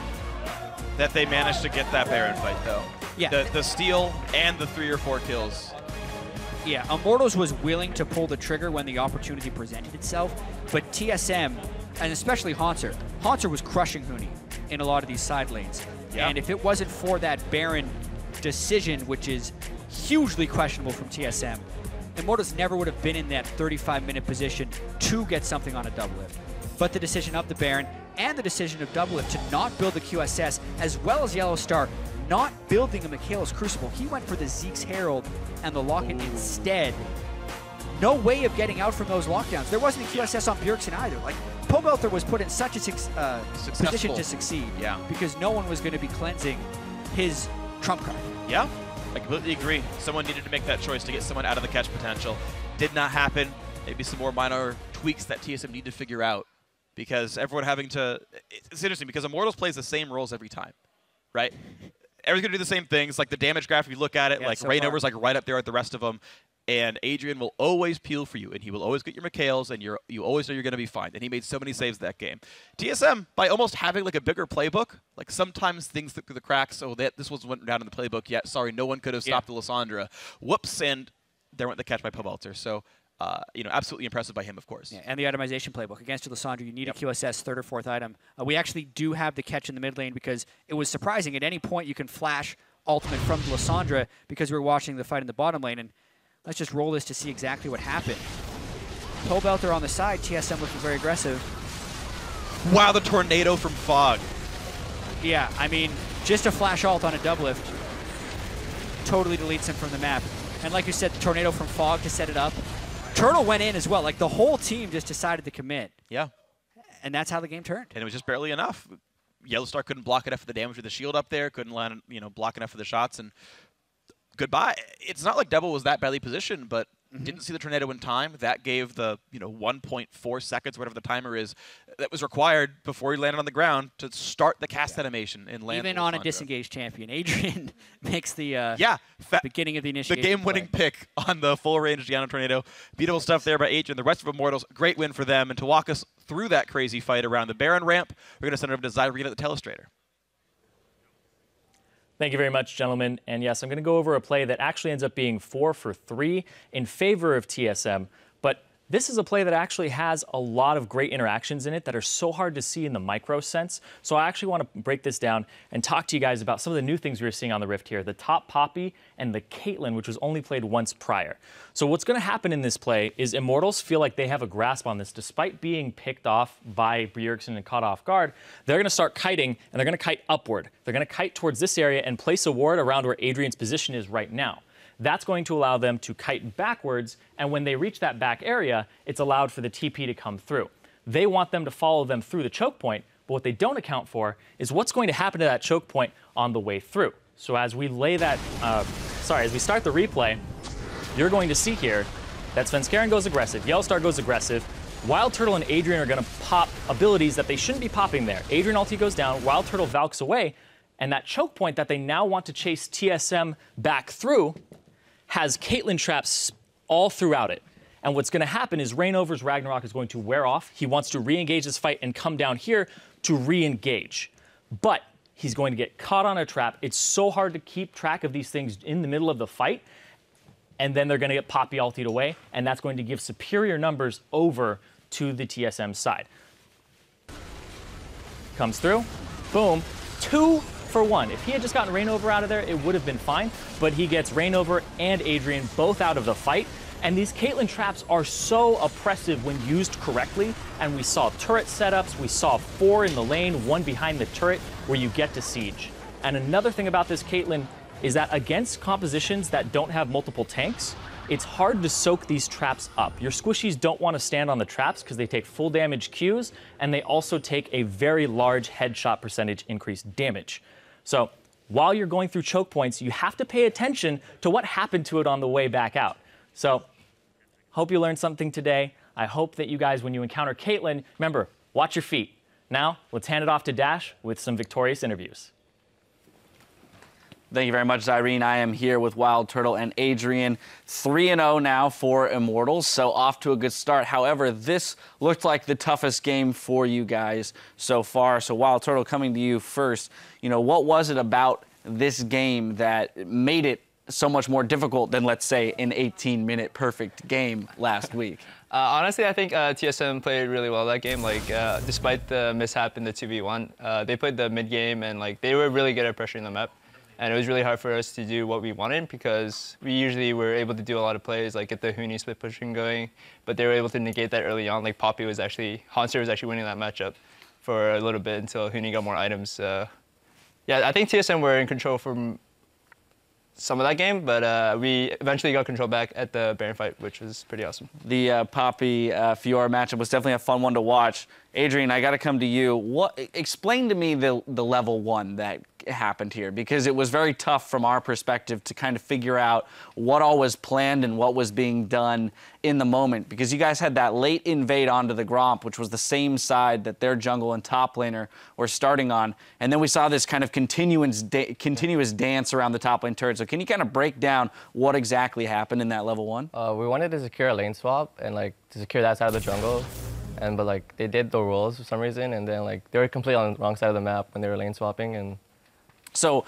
that they managed to get that Baron fight though. Yeah. The steal and the 3 or 4 kills. Yeah, Immortals was willing to pull the trigger when the opportunity presented itself, but TSM, and especially Hauntzer was crushing Hooney in a lot of these side lanes. Yeah. And if it wasn't for that Baron decision, which is hugely questionable from TSM, Immortals never would have been in that 35-minute position to get something on a double lift. But the decision of the Baron and the decision of double lift to not build the QSS, as well as Yellow Star not building a Mikhail's Crucible. He went for the Zeke's Herald and the Locket instead. No way of getting out from those lockdowns. There wasn't a QSS on Bjergsen either. Like, Pobelter was put in such a position to succeed, because no one was going to be cleansing his trump card. Yeah, I completely agree. Someone needed to make that choice to get someone out of the catch potential. Did not happen. Maybe some more minor tweaks that TSM need to figure out, because everyone having to... It's interesting because Immortals plays the same roles every time, right? Everyone's going to do the same things. Like the damage graph, if you look at it, like Rainover's like right up there with the rest of them. And Adrian will always peel for you, and he will always get your Mikhails, and you always know you're going to be fine. And he made so many saves that game. TSM, by almost having like a bigger playbook, like sometimes things slip through the cracks. So that this wasn't down in the playbook yet. Sorry, no one could have stopped the Lissandra. Whoops, and there went the catch by Pobelter. So, you know, absolutely impressive by him, of course. Yeah, and the itemization playbook. Against Lissandra, you need a QSS, 3rd or 4th item. We actually do have the catch in the mid lane because it was surprising. At any point, you can flash ultimate from Lissandra because we were watching the fight in the bottom lane. And let's just roll this to see exactly what happened. Pobelter on the side, TSM looking very aggressive. Wow, the tornado from Fog. Yeah, I mean, just a flash ult on a double lift totally deletes him from the map. And like you said, the tornado from Fog to set it up. Turtle went in as well. Like, the whole team just decided to commit. Yeah. And that's how the game turned. And it was just barely enough. Yellowstar couldn't block enough of the damage with the shield up there, couldn't land, you know, block enough of the shots, and goodbye. It's not like Devil was that badly positioned, but didn't see the tornado in time. That gave the 1.4 seconds, whatever the timer is, that was required before he landed on the ground to start the cast animation and land. Even on a disengaged champion, Adrian makes the beginning of the initiation. The game-winning pick on the full-range Gianna tornado. Beautiful stuff there by Adrian. The rest of Immortals, great win for them. And to walk us through that crazy fight around the Baron ramp, we're going to send it over to Zyrina, the Telestrator. Thank you very much, gentlemen. And yes, I'm going to go over a play that actually ends up being 4 for 3 in favor of TSM. But This is a play that actually has a lot of great interactions in it that are so hard to see in the micro sense. So I actually want to break this down and talk to you guys about some of the new things we're seeing on the Rift here. The top Poppy and the Caitlyn, which was only played once prior. So what's going to happen in this play is Immortals feel like they have a grasp on this. Despite being picked off by Bjergsen and caught off guard, they're going to start kiting, and they're going to kite upward. They're going to kite towards this area and place a ward around where Adrian's position is right now. That's going to allow them to kite backwards, and when they reach that back area, it's allowed for the TP to come through. They want them to follow them through the choke point, but what they don't account for is what's going to happen to that choke point on the way through. So as we lay that, as we start the replay, you're going to see here that Svenskeren goes aggressive, Yellowstar goes aggressive, Wild Turtle and Adrian are going to pop abilities that they shouldn't be popping there. Adrian ulti goes down, Wild Turtle Valks away, and that choke point that they now want to chase TSM back through has Caitlyn traps all throughout it. And what's going to happen is Reignover's Ragnarok is going to wear off. He wants to re-engage this fight and come down here to re-engage. But he's going to get caught on a trap. It's so hard to keep track of these things in the middle of the fight. And then they're going to get Poppy ultied away, and that's going to give superior numbers over to the TSM side. Comes through, boom, 2 for 1. If he had just gotten Reignover out of there, it would have been fine, but he gets Reignover and Adrian both out of the fight, and these Caitlyn traps are so oppressive when used correctly, and we saw turret setups, we saw 4 in the lane, 1 behind the turret, where you get to siege. And another thing about this Caitlyn is that against compositions that don't have multiple tanks, it's hard to soak these traps up. Your squishies don't want to stand on the traps because they take full damage Qs, and they also take a very large headshot percentage increased damage. So while you're going through choke points, you have to pay attention to what happened to it on the way back out. So hope you learned something today. I hope that you guys, when you encounter Caitlyn, remember, watch your feet. Now, let's hand it off to Dash with some victorious interviews. Thank you very much, Zyrene. I am here with Wild Turtle and Adrian. 3-0 now for Immortals, so off to a good start. However, this looked like the toughest game for you guys so far. So Wild Turtle, coming to you first, what was it about this game that made it so much more difficult than, let's say, an 18-minute perfect game last week? Honestly, I think TSM played really well that game. Despite the mishap in the 2v1, they played the mid game, and they were really good at pressuring the map. And it was really hard for us to do what we wanted because we usually were able to do a lot of plays, get the Huni split pushing going, but they were able to negate that early on. Poppy was actually, Hanser was actually winning that matchup for a little bit until Huni got more items. Yeah, I think TSM were in control for some of that game, but we eventually got control back at the Baron fight, which was pretty awesome. The Poppy Fiora matchup was definitely a fun one to watch. Adrian, I got to come to you. Explain to me the level 1 that happened here, because it was very tough from our perspective to kind of figure out what all was planned and what was being done in the moment, because you guys had that late invade onto the Gromp, which was the same side that their jungle and top laner were starting on, and then we saw this kind of continuous dance around the top lane turret. So can you kind of break down what exactly happened in that level 1? We wanted to secure a lane swap and to secure that side of the jungle, but they did the rolls for some reason, and then they were completely on the wrong side of the map when they were lane swapping. And So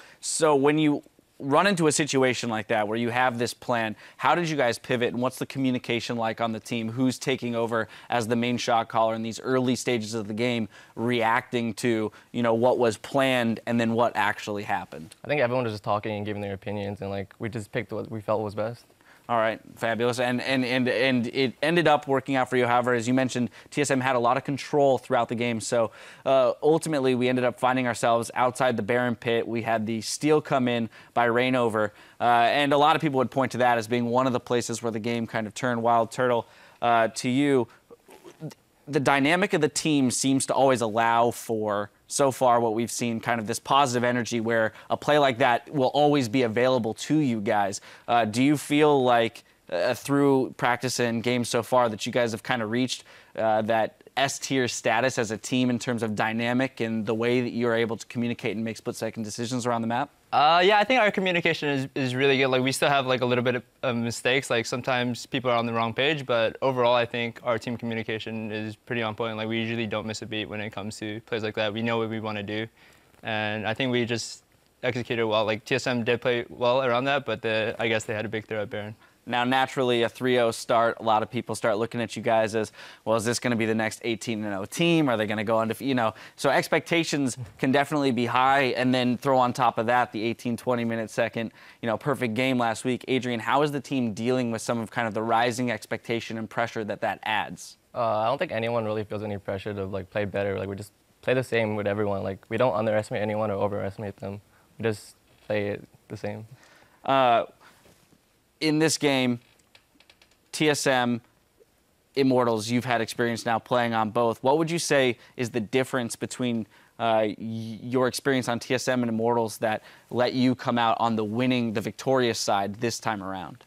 when you run into a situation like that where you have this plan, how did you guys pivot, and what's the communication like on the team? Who's taking over as the main shot caller in these early stages of the game, reacting to what was planned and then what actually happened? I think everyone was just talking and giving their opinions, and we just picked what we felt was best. All right, fabulous. And it ended up working out for you. However, as you mentioned, TSM had a lot of control throughout the game. So ultimately, we ended up finding ourselves outside the Baron pit. We had the steal come in by Reignover. And a lot of people would point to that as being one of the places where the game kind of turned. Wild Turtle, to you, the dynamic of the team seems to always allow for, so far, what we've seen, kind of this positive energy where a play like that will always be available to you guys. Do you feel like through practice and games so far that you guys have kind of reached that S-tier status as a team in terms of dynamic and the way that you're able to communicate and make split-second decisions around the map? Yeah, I think our communication is really good. We still have a little bit of mistakes. Sometimes people are on the wrong page, but overall I think our team communication is pretty on point. We usually don't miss a beat when it comes to plays like that. We know what we want to do, and I think we just executed well. TSM did play well around that, but I guess they had a big throw at Baron. Now, naturally, a 3-0 start, a lot of people start looking at you guys as, well, is this going to be the next 18-0 team? Are they going to go undefeated? You know, so expectations can definitely be high, and then throw on top of that the 18-20 minute second, perfect game last week. Adrian, how is the team dealing with some of kind of the rising expectation and pressure that adds? I don't think anyone really feels any pressure to like play better. Like we just play the same with everyone. Like we don't underestimate anyone or overestimate them. We just play it the same. In this game, TSM, Immortals, you've had experience now playing on both. What would you say is the difference between your experience on TSM and Immortals that let you come out on the victorious side this time around?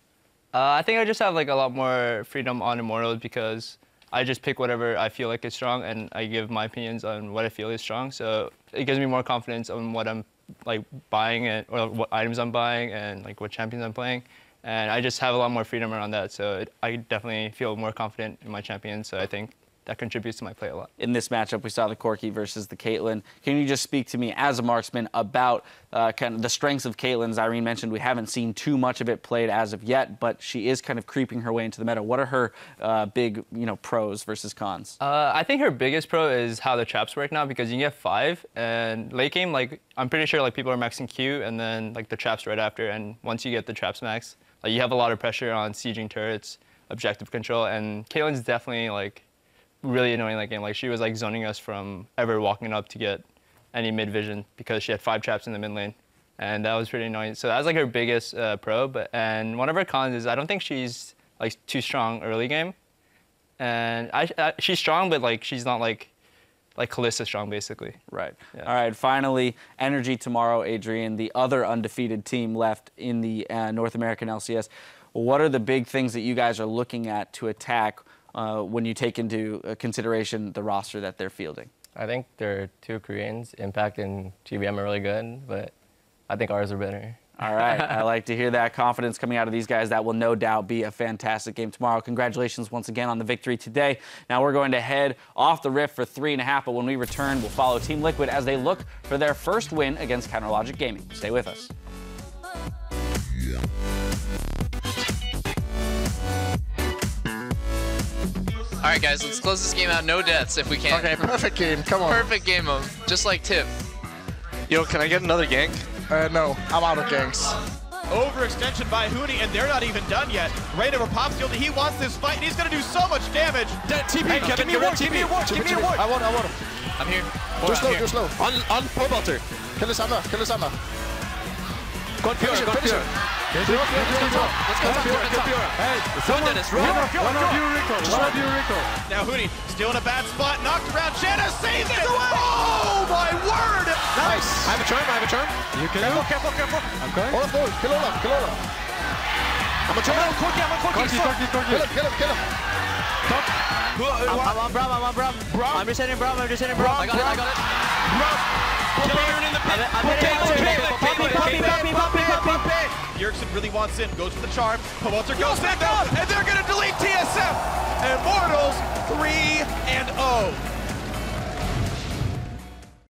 I think I just have like a lot more freedom on Immortals because I just pick whatever I feel like is strong, and I give my opinions on what I feel is strong. So it gives me more confidence on what I'm like buying or what items I'm buying and like what champions I'm playing. And I just have a lot more freedom around that. So I definitely feel more confident in my champions. So I think that contributes to my play a lot. In this matchup, we saw the Corki versus the Caitlyn. Can you just speak to me as a marksman about kind of the strengths of Caitlyn? As Irene mentioned, we haven't seen too much of it played as of yet, but she is kind of creeping her way into the meta. What are her big, pros versus cons? I think her biggest pro is how the traps work now, because you can get 5, and late game, like I'm pretty sure like people are maxing Q and then like the traps right after, and once you get the traps max, like you have a lot of pressure on sieging turrets, objective control, and Caitlyn's definitely like really annoying that game. Like she was like zoning us from ever walking up to get any mid vision because she had 5 traps in the mid lane, and that was pretty annoying. So that was like her biggest pro. And one of her cons is I don't think she's like too strong early game, and she's strong, but like she's not like Kalista strong basically. Right. Yeah. All right. Finally, Energy tomorrow, Adrian, the other undefeated team left in the North American LCS. What are the big things that you guys are looking at to attack when you take into consideration the roster that they're fielding? I think there are 2 Koreans. Impact and GBM are really good, but I think ours are better. All right. I like to hear that confidence coming out of these guys. That will no doubt be a fantastic game tomorrow. Congratulations once again on the victory today. Now we're going to head off the Rift for 3.5, but when we return, we'll follow Team Liquid as they look for their first win against Counterlogic Gaming. Stay with us. All right, guys, let's close this game out. No deaths if we can. Okay, perfect game. Come on. Perfect game mode, just like Tip. Yo, can I get another gank? No, I'm out of ganks. Overextension by Huni, and they're not even done yet. Right over Popsicle, he wants this fight, and he's going to do so much damage. TP, hey, Kevin, give me a ward, give me a ward, give me a ward. I want him. I'm here. Just slow. On Pobelter. Kill his hammer. Go on, finish him. Let's go top. Hey, run, Dennis, run. One of you, Rico. Now Huni still in a bad spot, knocked around. Shanna saves it. Oh my word! Nice. I have a charm. You can Careful. I'm going. Olaf, go. Kill Olaf. I'm a charm. Corki. Kill him. Top. I'm on Bram. I'm resetting Bram. I got it. Bram. In the pit. Yerkson really wants in, goes for the charm. Pobelter goes in though, and they're going to delete TSM. Immortals 3-0.